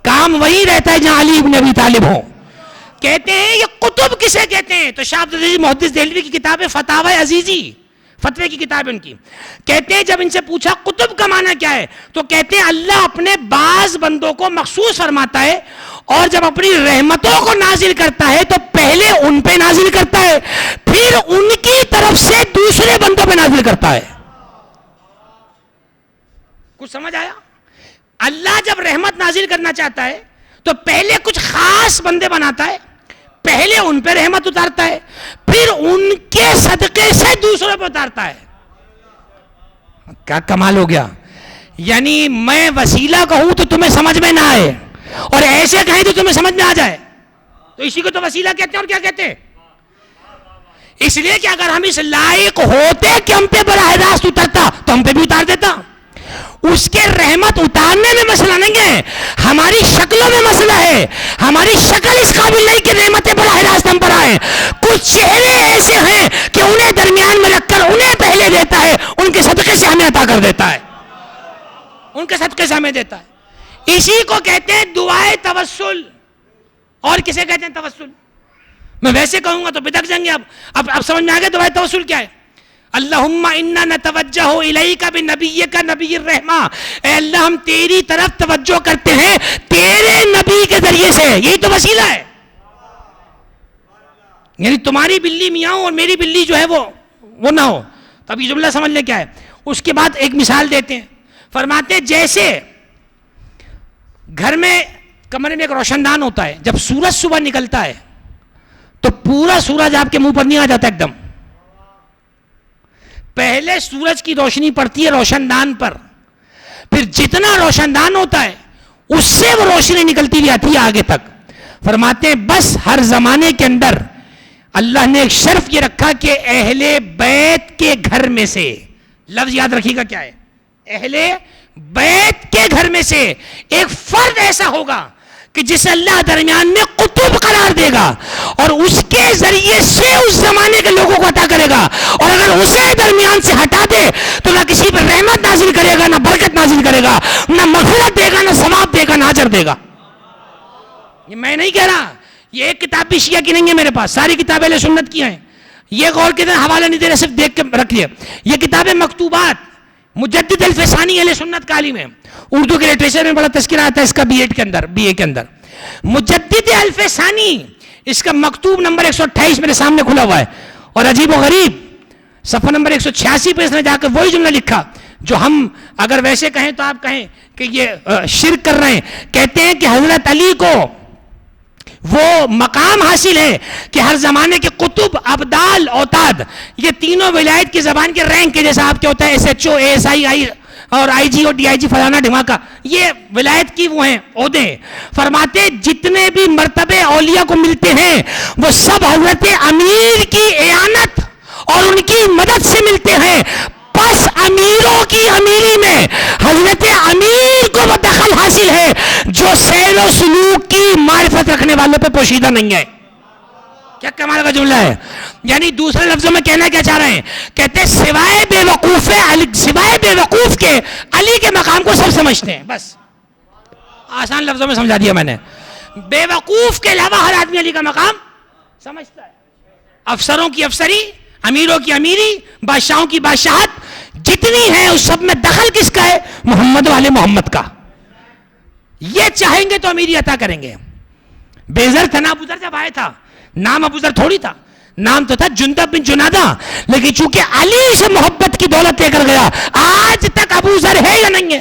کام وہی رہتا ہے جہاں علی ابن ابی طالب ہو. کہتے ہیں یہ قطب کسے کہتے ہیں؟ تو شاہ عبدالعزیز محدث دہلوی کی کتاب ہے فتاوی عزیزی, فتوے کی کتاب ان کی. کہتے ہیں جب ان سے پوچھا قطب کا معنی کیا ہے, تو کہتے ہیں اللہ اپنے بعض بندوں کو مخصوص فرماتا ہے, اور جب اپنی رحمتوں کو نازل کرتا ہے تو پہلے ان پہ نازل کرتا ہے, پھر ان کی طرف سے دوسرے بندوں پہ نازل کرتا ہے. کچھ سمجھ آیا؟ اللہ جب رحمت نازل کرنا چاہتا ہے تو پہلے کچھ خاص بندے بناتا ہے, پہلے ان پہ رحمت اتارتا ہے, پھر ان کے صدقے سے دوسروں پہ اتارتا ہے. کیا کمال ہو گیا. یعنی میں وسیلہ کہوں تو تمہیں سمجھ میں نہ آئے, اور ایسے کہیں تو تمہیں سمجھ میں آ جائے, تو اسی کو تو وسیلہ کہتے ہیں. اور کیا کہتے ہیں؟ اس لیے کہ اگر ہم اس لائق ہوتے کہ ہم پہ براہ راست اترتا تو ہم پہ بھی اتار دیتا. اس کے رحمت اتارنے میں مسئلہ نہیں ہے, ہماری شکلوں میں مسئلہ ہے. ہماری شکل اس قابل نہیں کہ رحمتیں براہ راست ہم پر آئیں. کچھ چہرے ایسے ہیں کہ انہیں درمیان میں رکھ کر انہیں پہلے دیتا ہے, ان کے صدقے سے ہمیں عطا کر دیتا ہے, ان کے صدقے سے ہمیں دیتا ہے. اسی کو کہتے ہیں دعائے توسل. اور کسے کہتے ہیں توسل؟ میں ویسے کہوں گا تو بدک جائیں گے. اب سمجھ میں آ گیا دعائے توسل کیا ہے. اللہم انا نتوجہ الیک بنبیک نبی الرحمہ, اے اللہ ہم تیری طرف توجہ کرتے ہیں تیرے نبی کے ذریعے سے. یہی تو وسیلہ ہے. یعنی تمہاری بلی میاں ہو اور میری بلی جو ہے وہ نہ ہو. تو اب یہ جملہ سمجھ لیں کیا ہے. اس کے بعد ایک مثال دیتے ہیں, فرماتے ہیں جیسے گھر میں کمرے میں ایک روشن دان ہوتا ہے. جب سورج صبح نکلتا ہے تو پورا سورج آپ کے منہ پر نہیں آ جاتا ایک دم. پہلے سورج کی روشنی پڑتی ہے روشن دان پر, پھر جتنا روشن دان ہوتا ہے اس سے وہ روشنی نکلتی ہوئی آتی ہے آگے تک. فرماتے ہیں بس ہر زمانے کے اندر اللہ نے ایک شرف یہ رکھا کہ اہل بیت کے گھر میں سے, لفظ یاد رکھیے گا کیا ہے, اہل بیت کے گھر میں سے ایک فرد ایسا ہوگا کہ جسے اللہ درمیان میں قطب قرار دے گا اور اس کے ذریعے سے اس زمانے کے لوگوں کو عطا کرے گا. اور اگر اسے درمیان سے ہٹا دے تو نہ کسی پر رحمت نازل کرے گا, نہ برکت نازل کرے گا, نہ مغفرت دے گا, نہ ثواب دے گا, نہ اجر دے گا. یہ میں نہیں کہہ رہا, یہ ایک کتاب بھی شیعہ کی نہیں ہے میرے پاس, ساری کتابیں اہل سنت کی ہیں. یہ غور کے حوالہ نہیں دے رہے, صرف دیکھ کے رکھ لیا. یہ کتابیں مکتوبات مجدد الفسانی اہل سنت کا عالم ہے, اردو کے لٹریچر میں بڑا تذکرہ آتا ہے اس کا بی اے کے اندر. مجدد الفسانی, اس کا مکتوب نمبر 128 میرے سامنے کھلا ہوا ہے, اور عجیب و غریب صفحہ نمبر 186 پہ اس نے جا کر وہی جملہ لکھا جو ہم اگر ویسے کہیں تو آپ کہیں کہ یہ شرک کر رہے ہیں. کہتے ہیں کہ حضرت علی کو وہ مقام حاصل ہے کہ ہر زمانے کے قطب, ابدال, اوتاد, یہ تینوں ولایت کی زبان کے رینک کے جیسا آپ کے ہوتا ہے S H O, A S I, I اور آئی جی اور ڈی آئی جی فلانا ڈھماکا, یہ ولایت کی وہ ہیں عہدے. فرماتے جتنے بھی مرتبے اولیاء کو ملتے ہیں وہ سب حضرت امیر کی اعانت اور ان کی مدد سے ملتے ہیں. بس امیروں کی امیری میں حضرت امیر کو وہ دخل حاصل ہے جو سیر و سلوک کی معرفت رکھنے والوں پہ پوشیدہ نہیں ہے. کیا کمال کا جملہ ہے. یعنی دوسرے لفظوں میں کہنا کیا چاہ رہے ہیں, کہتے ہیں سوائے بے وقوف کے علی کے مقام کو سب سمجھتے ہیں. بس آسان لفظوں میں سمجھا دیا میں نے. بے وقوف کے علاوہ ہر آدمی علی کا مقام سمجھتا ہے. افسروں کی افسری, امیروں کی امیری, بادشاہوں کی بادشاہت جتنی ہے اس سب میں دخل کس کا ہے؟ محمد والے محمد کا. یہ چاہیں گے تو امیری عطا کریں گے. بے زر تھا نا ابو ذر جب آیا تھا, نام ابو ذر تھوڑی تھا, نام تو تھا جندب بن جنادہ, لیکن چونکہ علی سے محبت کی دولت لے کر گیا. آج تک ابو ذر ہے یا نہیں ہے؟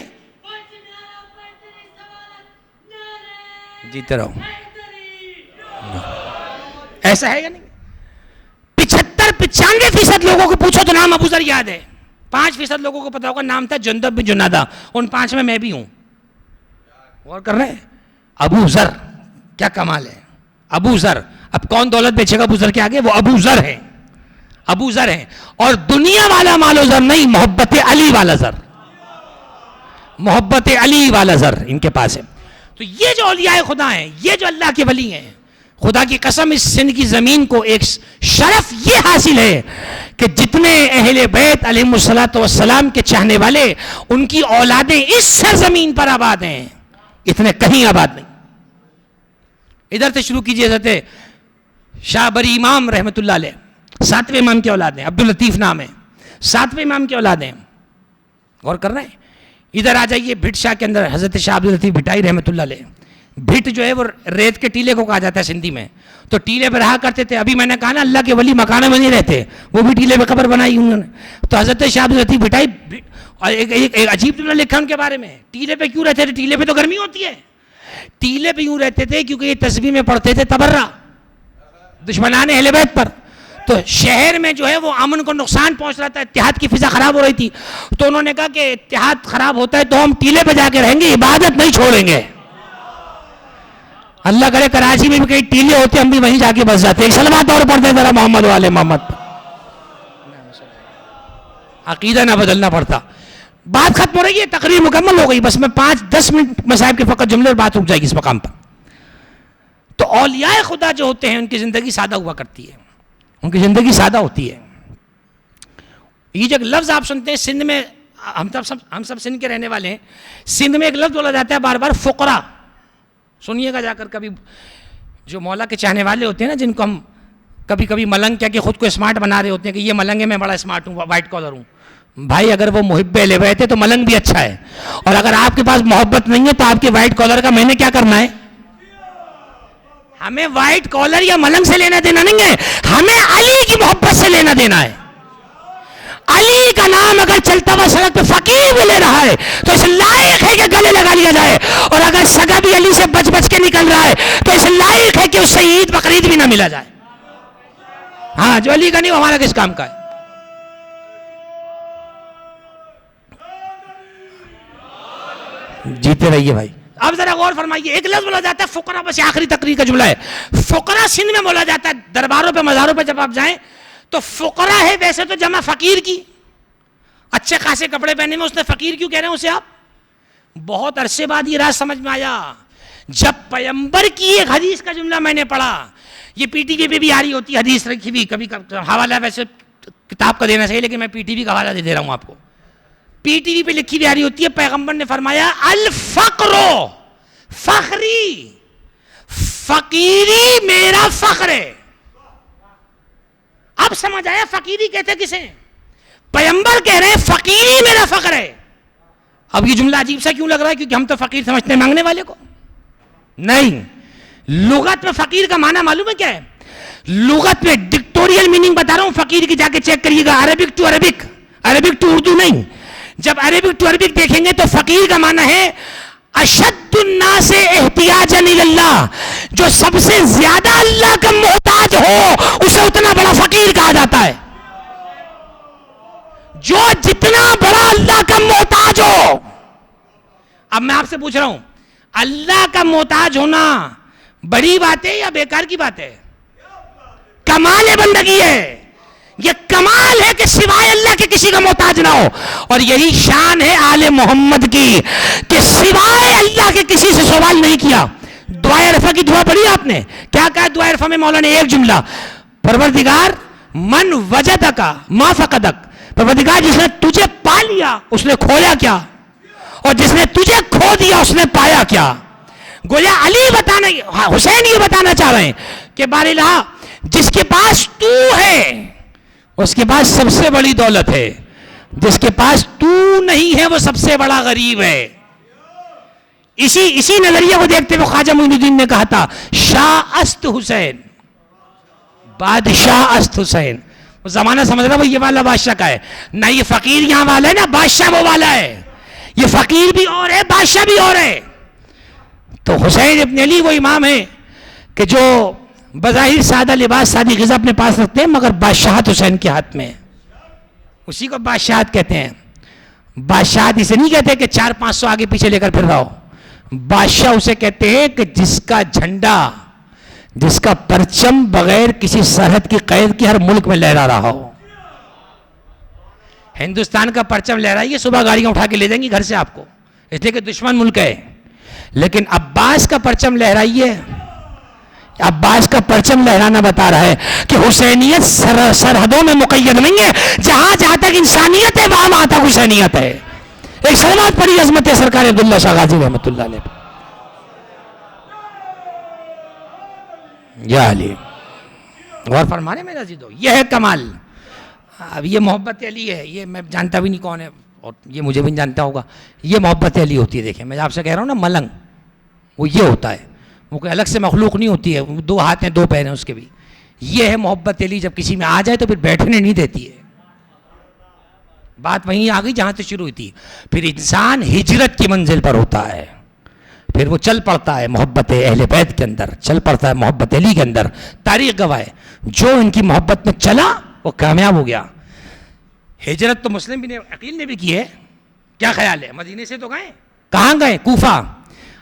جیتے رہو. ایسا ہے یا نہیں؟ 95% لوگوں کو پوچھو تو نام ابو ذر یاد ہے, 5% لوگوں کو پتا ہوگا نام تھا جندب بن جنادہ. ان 5 میں بھی ہوں. غور کر رہے ہیں؟ ابو ذر, کیا کمال ہے. ابو ذر, اب کون دولت بیچے گا ابو ذر کے آگے؟ وہ ابو ذر ہے, ابو ذر ہے. اور دنیا والا مال و زر نہیں, محبت علی والا زر, محبت علی والا زر ان کے پاس ہے. تو یہ جو اولیاء خدا ہیں, یہ جو اللہ کے ولی ہیں, خدا کی قسم اس سندھ کی زمین کو ایک شرف یہ حاصل ہے کہ جتنے اہل بیت علیہ الصلوۃ والسلام کے چاہنے والے, ان کی اولادیں اس سرزمین پر آباد ہیں, اتنے کہیں آباد نہیں. ادھر سے شروع کیجئے. حضرت شاہ بری امام رحمۃ اللہ علیہ 7ویں امام کے اولاد ہیں, عبداللطیف نام ہے, 7ویں امام کے اولاد ہیں. غور کر رہے ہیں؟ ادھر آ جائیے بھٹ شاہ کے اندر, حضرت شاہ عبداللطیف بھٹائی رحمۃ اللہ علیہ. بھٹ جو ہے وہ ریت کے ٹیلے کو کہا جاتا ہے سندھی میں, تو ٹیلے پہ رہا کرتے تھے. ابھی میں نے کہا نا اللہ کے ولی مکانوں میں نہیں رہتے, وہ بھی ٹیلے پہ قبر بنائی انہوں نے. تو حضرت شاہ عبداللطیف بھٹائی, اور ایک عجیب جملہ لکھا ان کے بارے میں, ٹیلے پہ کیوں رہتے تھے؟ ٹیلے پہ تو گرمی ہوتی ہے. ٹیلے پہ یوں رہتے تھے کیونکہ یہ تسبیح میں پڑھتے تھے تبرہ دشمنان اہل بیت پر. تو شہر میں جو ہے وہ امن کو نقصان پہنچ رہا تھا, اتحاد کی فضا خراب ہو رہی تھی. تو انہوں نے کہا کہ اتحاد خراب ہوتا ہے تو ہم ٹیلے پہ جا کے رہیں گے, عبادت نہیں چھوڑیں گے. اللہ کرے کراچی میں بھی کئی ٹیلے ہوتے, ہم بھی وہیں جا کے بس جاتے. ایک سلوات اور پڑھتے ذرا محمد والے محمد پر, عقیدہ نہ بدلنا پڑتا. بات ختم ہو رہی ہے, تقریر مکمل ہو گئی, بس میں 5-10 منٹ مصاحب کے فقط جملے اور بات رک جائے گی اس مقام پر. تو اولیاء خدا جو ہوتے ہیں ان کی زندگی سادہ ہوا کرتی ہے, ان کی زندگی سادہ ہوتی ہے. یہ جو لفظ آپ سنتے ہیں سندھ میں, ہم سب سندھ کے رہنے والے ہیں, سندھ میں ایک لفظ بولا جاتا ہے بار بار, فقراء. سنیے گا جا کر کبھی, جو مولا کے چاہنے والے ہوتے ہیں نا, جن کو ہم کبھی کبھی ملنگ کیا کہ خود کو اسمارٹ بنا رہے ہوتے ہیں کہ یہ ملنگ ہے, میں بڑا اسمارٹ ہوں, وائٹ کالر ہوں. بھائی اگر وہ محب اہل بیت ہے تو ملنگ بھی اچھا ہے, اور اگر آپ کے پاس محبت نہیں ہے تو آپ کے وائٹ کالر کا میں نے کیا کرنا ہے؟ ہمیں وائٹ کالر یا ملنگ سے لینا دینا نہیں ہے, ہمیں علی کی محبت سے لینا دینا ہے. علی کا نام اگر چلتا ہوا سڑک پہ فقیر بھی لے رہا ہے تو اس لائق ہے کہ گلے لگا لیا جائے, اور اگر سگا جائے تو اس لائق ہے کہ اس سے عید بقرعید بھی نہ ملا جائے. ہاں جو علی کا نہیں وہ ہمارا کس کام کا ہے. جیتے رہیے بھائی. اب ذرا غور فرمائیے, ایک لفظ بولا جاتا ہے فقراء, بس آخری تقریر کا جملہ ہے. فقراء سندھ میں بولا جاتا ہے, درباروں پہ مزاروں پہ جب آپ جائیں تو فقراء ہے ویسے تو جمع فقیر کی. اچھے خاصے کپڑے پہنے میں اس نے فقیر کیوں کہہ رہے ہیں اسے آپ؟ بہت عرصے بعد یہ راز سمجھ میں آیا جب پیغمبر کی ایک حدیث کا جملہ میں نے پڑھا. یہ پی ٹی وی پہ بھی آ رہی ہوتی ہے حدیث رکھی بھی, کبھی حوالہ ویسے کتاب کا دینا چاہیے لیکن میں پی ٹی وی کا حوالہ دے رہا ہوں آپ کو. پی ٹی وی پہ لکھی بھی آ رہی ہوتی ہے, پیغمبر نے فرمایا الفقر فخری, فقیری میرا فخر ہے. اب سمجھ آیا فقیری کہتے کسے؟ پیغمبر کہہ رہے ہیں فقیری میرا فخر ہے. اب یہ جملہ عجیب سا کیوں لگ رہا ہے؟ کیونکہ ہم تو فقیر سمجھتے ہیں مانگنے والے کو. نہیں, لغت میں فقیر کا معنی معلوم ہے کیا ہے؟ لغت میں ڈکٹوریل میننگ بتا رہا ہوں, فقیر کی جا کے چیک کریے گا, Arabic to Arabic, Arabic to Urdu نہیں. جب عربک ٹو عربک دیکھیں گے تو فقیر کا معنی ہے اشد الناس احتیاجا الی اللہ, جو سب سے زیادہ اللہ کا محتاج ہو اسے اتنا بڑا فقیر کہا جاتا ہے. جو جتنا بڑا اللہ کا محتاج ہو. اب میں آپ سے پوچھ رہا ہوں, اللہ کا محتاج ہونا بڑی بات ہے یا بیکار کی بات ہے؟ کمال بندگی ہے, یہ کمال ہے کہ سوائے اللہ کے کسی کا محتاج نہ ہو. اور یہی شان ہے آل محمد کی کہ سوائے اللہ کے کسی سے سوال نہیں کیا. دعائے عرفہ کی دعا پڑھی آپ نے, کیا کہا دعائے عرفہ میں مولا نے؟ ایک جملہ, پروردگار من وجدک ما فقدک, پروردگار جس نے تجھے پا لیا اس نے کھویا کیا, اور جس نے تجھے کھو دیا اس نے پایا کیا. گویا علی بتانا, حسین یہ بتانا چاہ رہے ہیں کہ بار الہ جس کے پاس تو ہے اس کے پاس سب سے بڑی دولت ہے, جس کے پاس تو نہیں ہے وہ سب سے بڑا غریب ہے. اسی نظریے کو دیکھتے ہوئے خواجہ معین الدین نے کہا تھا شاہ است حسین, بادشاہ است حسین. وہ زمانہ سمجھ رہا یہ والا بادشاہ کا ہے, نہ یہ فقیر یہاں والا ہے, نہ بادشاہ وہ والا ہے. یہ فقیر بھی اور ہے, بادشاہ بھی اور ہے. تو حسین ابن علی وہ امام ہے کہ جو بظاہر سادہ لباس سادی غذا اپنے پاس رکھتے ہیں مگر بادشاہت حسین کے ہاتھ میں ہے. اسی کو بادشاہت کہتے ہیں. بادشاہت اسے نہیں کہتے کہ 400-500 آگے پیچھے لے کر پھر رہا ہو. بادشاہ اسے کہتے ہیں کہ جس کا جھنڈا, جس کا پرچم بغیر کسی سرحد کی قید کے ہر ملک میں لہرا رہا ہو. ہندوستان کا پرچم لہرائیے, صبح گاڑیاں اٹھا کے لے جائیں گی گھر سے آپ کو, اس لیے کہ دشمن ملک ہے. لیکن عباس کا پرچم لہرائیے, عباس کا پرچم لہرانا بتا رہا ہے کہ حسینیت سرحدوں میں مقید نہیں ہے, جہاں جہاں تک انسانیت ہے وہاں تک حسینیت ہے. ایک سلامت پڑی عظمت سرکار عبداللہ شاہ غازی رحمۃ اللہ علیہ. یا علی غور فرمانے میں رضی دو, یہ ہے کمال. اب یہ محبت علی ہے, یہ میں جانتا بھی نہیں کون ہے, اور یہ مجھے بھی نہیں جانتا ہوگا. یہ محبت علی ہوتی ہے. دیکھیں میں آپ سے کہہ رہا ہوں نا, ملنگ وہ یہ ہوتا ہے, وہ کوئی الگ سے مخلوق نہیں ہوتی ہے, 2 ہاتھ ہیں 2 پیر ہیں اس کے بھی. یہ ہے محبت علی, جب کسی میں آ جائے تو پھر بیٹھنے نہیں دیتی ہے. بات وہیں آ گئی جہاں سے شروع ہوئی تھی. پھر انسان ہجرت کی منزل پر ہوتا ہے, پھر وہ چل پڑتا ہے محبت اہل بیت کے اندر, چل پڑتا ہے محبت علی کے اندر. تاریخ گواہ ہے جو ان کی محبت میں چلا وہ کامیاب ہو گیا. ہجرت تو مسلم بن عقیل نے بھی کی ہے. کیا خیال ہے؟ مدینے سے تو گئے, کہاں گئے؟ کوفہ.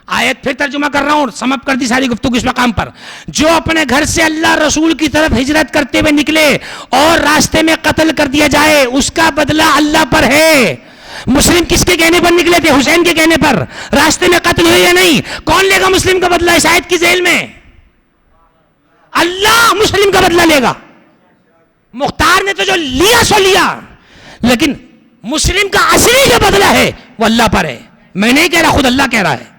آیت پھر ترجمہ کر رہا ہوں, سمپ کر دی ساری گفتگو اس مقام پر. جو اپنے گھر سے اللہ رسول کی طرف ہجرت کرتے ہوئے نکلے اور راستے میں قتل کر دیا جائے, اس کا بدلہ اللہ پر ہے. مسلم کس کے کہنے پر نکلے تھے؟ حسین کے کہنے پر. راستے میں قتل ہوئے یا نہیں؟ کون لے گا مسلم کا بدلہ اس آیت کی ذیل میں؟ اللہ مسلم کا بدلہ لے گا. مختار نے تو جو لیا سو لیا, لیکن مسلم کا اصلی جو بدلہ ہے وہ اللہ پر ہے. میں نہیں کہہ رہا, خود اللہ کہہ رہا ہے.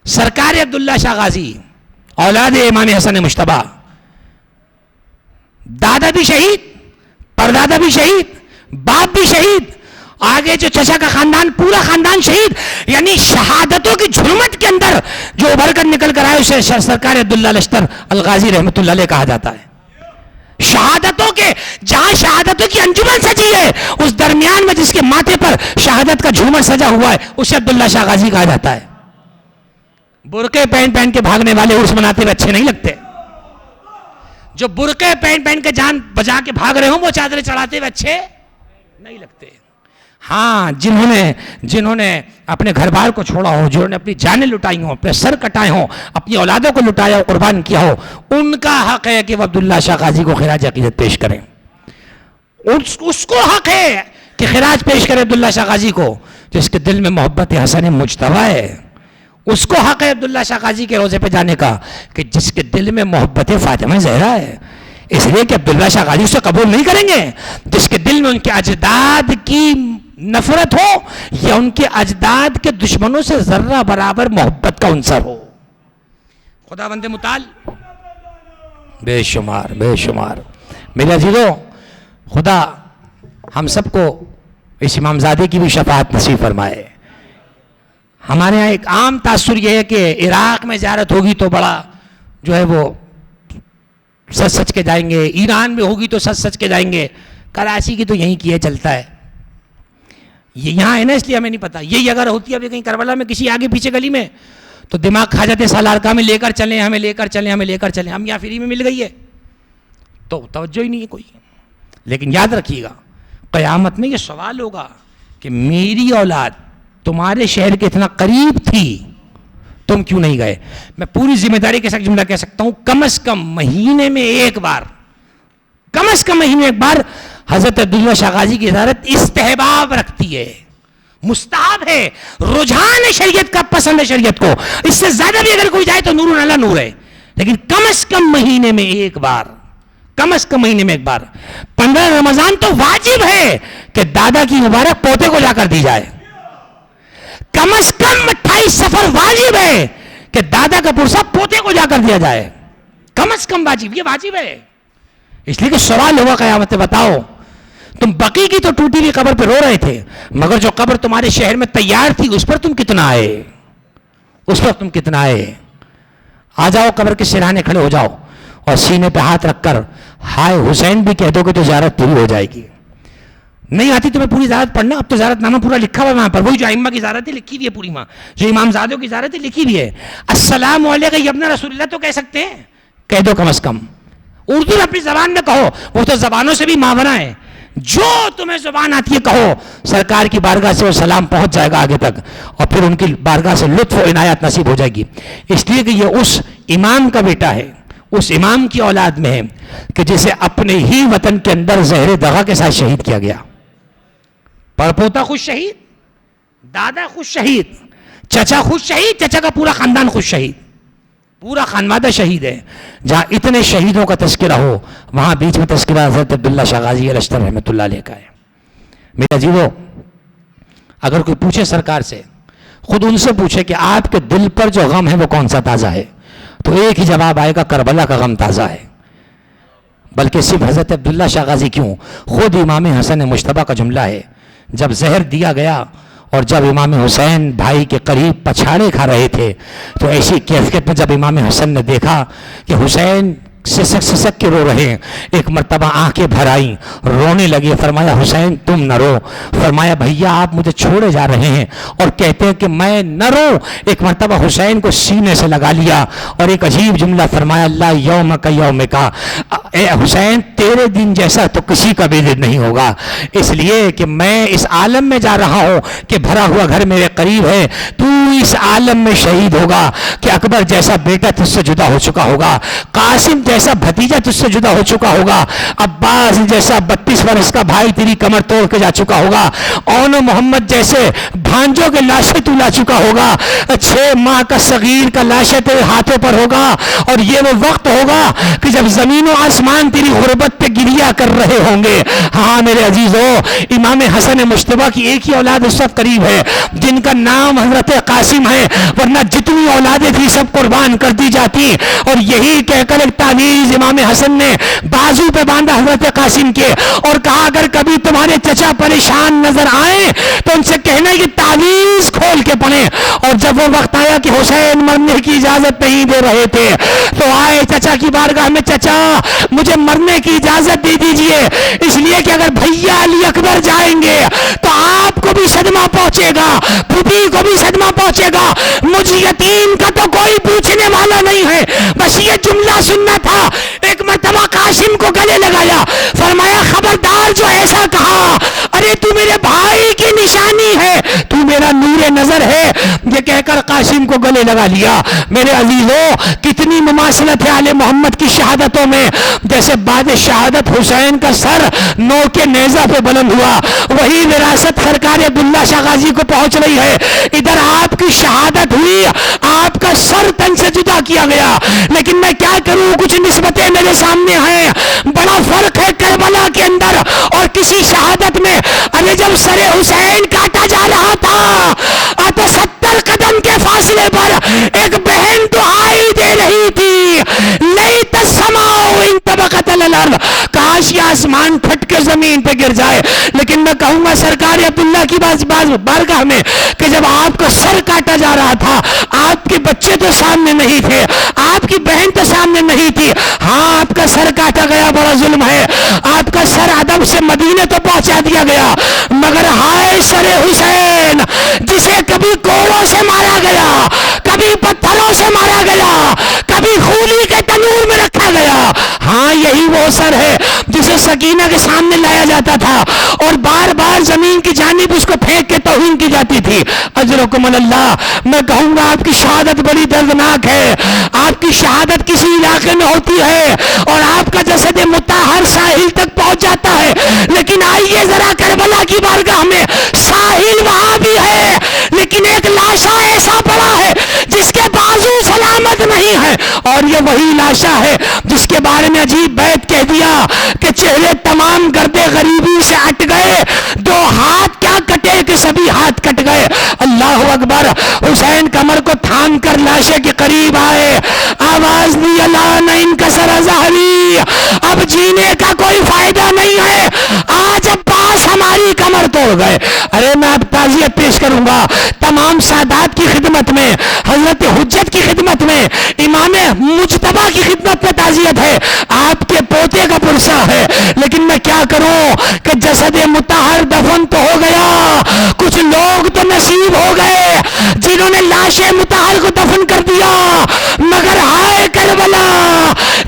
سرکار عبداللہ شاہ غازی اولاد امام حسن مجتبیٰ, دادا بھی شہید, پردادا بھی شہید, باپ بھی شہید, آگے جو چچا کا خاندان پورا خاندان شہید. یعنی شہادتوں کی جھرمٹ کے اندر جو ابھر کر نکل کر آئے اسے سرکار عبداللہ لشتر الغازی رحمۃ اللہ علیہ کہا جاتا ہے. شہادتوں کے جہاں شہادتوں کی انجمن سجی ہے, اس درمیان میں جس کے ماتھے پر شہادت کا جھومر سجا ہوا ہے اسے عبداللہ شاہ غازی کہا جاتا ہے. برقعے پہن کے بھاگنے والے عرس مناتے ہوئے اچھے نہیں لگتے. جو برقعے پہن کے جان بجا کے بھاگ رہے ہوں وہ چادریں چڑھاتے ہوئے اچھے نہیں لگتے. ہاں جنہوں نے اپنے گھر بار کو چھوڑا ہو, جنہوں نے اپنی جانیں لٹائی ہوں, اپنے سر کٹائے ہوں, اپنی اولادوں کو لٹایا ہو, قربان کیا ہو, ان کا حق ہے کہ وہ عبداللہ شاہ غازی کو خراج عقیدت پیش کریں. اس کو حق ہے کہ خراج پیش کرے عبداللہ شاہ غازی کو, جس کے دل میں محبت حسن مجتبیٰ ہے. اس کو حق ہے عبداللہ شاہ غازی کے روزے پہ جانے کا کہ جس کے دل میں محبت فاطمہ زہرا ہے. اس لیے کہ عبداللہ شاہ غازی اسے قبول نہیں کریں گے جس کے دل میں ان کے اجداد کی نفرت ہو یا ان کے اجداد کے دشمنوں سے ذرہ برابر محبت کا عنصر ہو. خدا بند متعال بے شمار میرے عزیزو, خدا ہم سب کو اس امام زادے کی بھی شفاعت نصیب فرمائے. ہمارے یہاں ایک عام تاثر یہ ہے کہ عراق میں زیارت ہوگی تو بڑا جو ہے وہ سچ کے جائیں گے, ایران میں ہوگی تو سچ کے جائیں گے, کراچی کی تو یہیں کیے چلتا ہے. یہ یہاں ہے نا, اس لیے ہمیں نہیں پتا. یہی اگر ہوتی ہے ابھی کہیں کربلا میں کسی آگے پیچھے گلی میں تو دماغ کھا جاتے سالارکا میں لے کر چلیں, ہمیں لے کر چلیں. ہم یہاں فری میں مل گئی ہے تو توجہ ہی نہیں ہے کوئی. لیکن یاد رکھیے گا قیامت میں یہ سوال ہوگا کہ میری اولاد تمہارے شہر کے اتنا قریب تھی, تم کیوں نہیں گئے. میں پوری ذمہ داری کے ساتھ جملہ کہہ سکتا ہوں, کم از کم مہینے میں ایک بار حضرت عبداللہ شاہ غازی کی زیارت استحباب رکھتی ہے, مستحب ہے, رجحان ہے شریعت کا, پسند ہے شریعت کو. اس سے زیادہ بھی اگر کوئی جائے تو نور علی نور ہے, لیکن کم از کم مہینے میں ایک بار. 15 رمضان تو واجب ہے کہ دادا کی مبارک پوتے کو جا کر دی جائے. کم از کم 28 سفر واجب ہے کہ دادا کا پرسہ پوتے کو جا کر دیا جائے. کم از کم واجب, یہ واجب ہے. اس لیے کہ سوال ہوگا قیامت میں, بتاؤ تم بقی کی تو ٹوٹی ہوئی قبر پہ رو رہے تھے, مگر جو قبر تمہارے شہر میں تیار تھی اس پر تم کتنا آئے. آ جاؤ قبر کے سرانے کھڑے ہو جاؤ اور سینے پہ ہاتھ رکھ کر ہائے حسین بھی کہہ دو کہ تو زیارت پوری ہو جائے گی. نہیں آتی تمہیں پوری زیارت پڑھنا, اب تو زیارت نامہ پورا لکھا ہوا ہے وہاں پر, وہی جو ائمہ کی زیارت ہے لکھی ہوئی ہے پوری, وہاں جو امام زادوں کی زیارت ہے لکھی ہوئی ہے. السلام علیکم یا ابن رسول اللہ تو کہہ سکتے ہیں, کہہ دو کم از کم. اردو میں اپنی زبان میں کہو, وہ تو زبانوں سے بھی ماورا ہے. جو تمہیں زبان آتی ہے کہو, سرکار کی بارگاہ سے وہ سلام پہنچ جائے گا آگے تک, اور پھر ان کی بارگاہ سے لطف و عنایت نصیب ہو جائے گی. اس لیے کہ یہ اس امام کا بیٹا ہے, اس امام کی اولاد میں ہے کہ جسے اپنے ہی وطن کے اندر زہر دغا کے ساتھ شہید کیا گیا. پڑپوتا خوش شہید, دادا خوش شہید, چچا خوش شہید, چچا کا پورا خاندان خوش شہید, پورا خانوادہ شہید ہے. جہاں اتنے شہیدوں کا تذکرہ ہو وہاں بیچ میں تذکرہ حضرت عبداللہ شاہ غازی الاشتر رحمۃ اللہ علیہ کا ہے. میرے عزیزو, اگر کوئی پوچھے سرکار سے, خود ان سے پوچھے کہ آپ کے دل پر جو غم ہے وہ کون سا تازہ ہے, تو ایک ہی جواب آئے گا, کربلا کا غم تازہ ہے. بلکہ صرف حضرت عبداللہ شاہ غازی کیوں, خود امام حسن مجتبیٰ کا جملہ ہے. جب زہر دیا گیا اور جب امام حسین بھائی کے قریب پچھاڑے کھا رہے تھے, تو ایسی کیفیت میں جب امام حسن نے دیکھا کہ حسین سسک کے رو رہے ہیں, ایک مرتبہ آنکھیں بھر آئیں, رونے لگے. فرمایا حسین تم نہ رو. فرمایا بھیا آپ مجھے چھوڑے جا رہے ہیں اور کہتے ہیں کہ میں نہ رو. ایک مرتبہ حسین کو سینے سے لگا لیا اور ایک عجیب جملہ فرمایا, اللہ یوم کا یوم کا, اے حسین تیرے دن جیسا تو کسی کا بھی دن نہیں ہوگا, اس لیے کہ میں اس عالم میں جا رہا ہوں کہ بھرا ہوا گھر میرے قریب ہے, تو اس عالم میں شہید ہوگا کہ اکبر جیسا بیٹا تجھ سے جدا ہو چکا ہوگا, قاسم جیسا بھتیجا تجھ سے جدا ہو چکا ہوگا, عباس جیسا 32 برس کا بھائی تیری کمر توڑ کے جا چکا ہوگا, اون محمد جیسے بھانجوں کے لاشیں تو لا چکا ہوگا, 6 ماہ کا صغیر کا لاشیں تیرے ہاتھوں پر ہوگا. اور یہ وہ وقت ہوگا کہ جب زمین و آسمان تیری غربت پہ گریا کر رہے ہوں گے. ہاں میرے عزیزو, امام حسن مجتبیٰ کی ایک ہی اولاد اس وقت قریب ہے جن کا نام حضرت قاسم ہے, ورنہ جتنی اولادیں تھی سب قربان کر دی جاتی. اور یہی کہہ کر ایک تعویذ امام حسن نے بازو پہ باندھا حضرت قاسم کے, اور کہا اگر کبھی تمہارے چچا پریشان نظر آئے تو ان سے کہنا یہ تعویذ کھول کے پڑھیں. اور جب وہ وقت آیا کہ حسین مرنے کی اجازت نہیں دے رہے تھے تو آئے چچا کی بارگاہ میں, چچا مجھے مرنے کی اجازت دے دیجئے, اس لیے کہ اگر بھیا علی اکبر جائیں گے تو آپ کو بھی صدمہ پہنچے گا, پھوپھی کو بھی صدمہ پہنچے گا, مجھ یتیم کا کا تو کوئی پوچھنے والا نہیں ہے، بس یہ جملہ سننا تھا۔ ایک مرتبہ قاسم کو گلے لگایا، فرمایا خبردار جو ایسا کہا، ارے تو میرے بھائی کی نشانی ہے، تو میرا نور نظر ہے، یہ کہہ کر قاسم کو گلے لگا لیا۔ میرے عزیزو، کتنی مماثلت ہے آل محمد کی شہادتوں میں۔ جیسے بعد شہادت حسین کا سر نو کے نیزہ پہ بلند ہوا، وہی وراثت سرکار عبداللہ شاہ غازی کو پہنچ رہی ہے۔ ادھر آپ کی شہادت ہوئی، آپ کا سر تن سے جدا کیا گیا، لیکن میں کیا کروں، کچھ نسبتیں میرے سامنے ہیں۔ بڑا فرق ہے کربلا کے اندر اور کسی شہادت میں۔ ارے جب سر حسین کاٹا جا رہا تھا تو 70 قدم کے فاصلے پر ایک بہن دعائی دے رہی تھی، لیت السماء ان طبقت الارض، کاش یہ آسمان پھٹ کے زمین پہ گر جائے۔ لیکن میں کہوں گا سرکار عبداللہ کی بارگاہ میں کہ جب آپ کو سر کاٹا جا رہا تھا، آپ کے بچے تو سامنے نہیں تھے، آپ کی بہن تو سامنے نہیں تھی، ہاں آپ کا سر کاٹا گیا، بڑا ظلم ہے، آپ کا سر ادب سے مدینے تو پہنچا دیا گیا، مگر ہائے سر حسین جسے کبھی کوڑوں سے مارا گیا، کبھی پتھروں سے مارا گیا، کبھی خونی کے تنور میں رکھا گیا، ہاں یہی وہ سر ہے جسے سکینہ کے سامنے لایا جاتا تھا اور بار بار زمین کی جانب اس کو پھینک کے توہین کی جاتی تھی۔ اجرکم اللہ، میں کہوں گا آپ کی شہادت بڑی دردناک ہے۔ آپ کی شہادت کسی علاقے میں ہوتی ہے اور آپ کا جسد مطہر ساحل تک پہنچ جاتا ہے، لیکن آئیے ذرا کربلا کی بارگاہ میں، ساحل وہاں بھی ہے لیکن ایک لاشا ایسا پڑا ہے جس کے بازو سلامت نہیں ہے، اور یہ وہی لاشا ہے جس کے بارے میں عجیب بیت کہہ دیا کہ چہرے تمام گردے غریبی سے ہٹ گئے، دو ہاتھ کیا کٹے کہ سبھی ہاتھ کٹ گئے۔ اللہ اکبر۔ حسین کمر کو تھام کر لاشے کے قریب آئے، آواز دی الان انکسر ظہری، اب جینے کا کوئی فائدہ نہیں ہے، آج عباس ہماری کمر توڑ گئے۔ ارے میں اب تعزیت پیش کروں گا تمام سادات کی خدمت میں، حضرت حجت کی خدمت میں، امام مجتبی کی خدمت میں تعزیت ہے، آپ کے پوتے کا پرسہ ہے، لیکن میں کیا کروں کہ جسد مطہر دفن تو ہو گیا، کچھ لوگ تو نصیب ہو گئے جنہوں نے لاش مطہر کو دفن کر دیا، مگر ہائے کربلا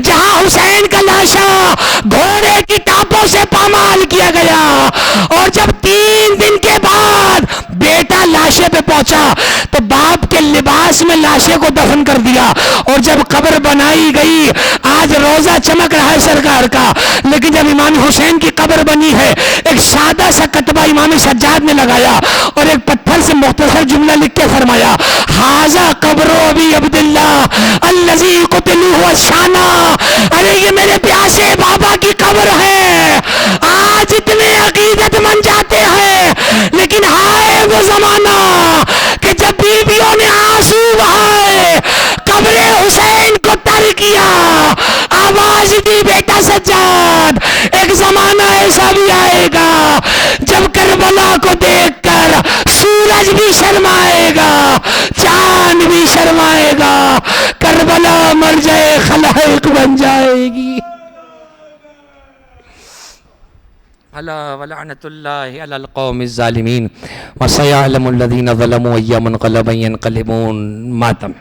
جہاں حسین کا لاشا گھوڑے کی ٹاپوں سے پامال کیا گیا، اور جب 3 دن کے بعد بیٹا لاشے پہ پہنچا تو باپ کے لباس میں لاشے کو دفن کر دیا، اور جب قبر بنائی گئی، آج روزہ چمک رہا ہے سرکار کا، لیکن جب امام حسین کی قبر بنی ہے، ایک سادہ سا کتبہ امام سجاد نے لگایا اور ایک پتھر سے مختصر جملہ لکھ کے فرمایا، ھذا قبر ابی عبداللہ الذی قتلوہ الشانہ، ارے یہ میرے پیاسے بابا کی قبر ہے۔ آج اتنے عقیدت من جاتے ہیں، لیکن ہائے وہ زمانہ کہ جب بیویوں نے آنسو بہائے، قبر حسین کو تر کیا، آواز دی بیٹا سجاد، ایک زمانہ ایسا بھی آئے گا جب کربلا کو دیکھ کر سورج بھی شرمائے گا، چاند بھی شرمائے گا، کربلا مر جائے خلائق بن جائے گی۔ الا ولعنت اللہ علی القوم الظالمین وسيعلم الذين ظلموا أي منقلب ينقلبون۔ ماتم۔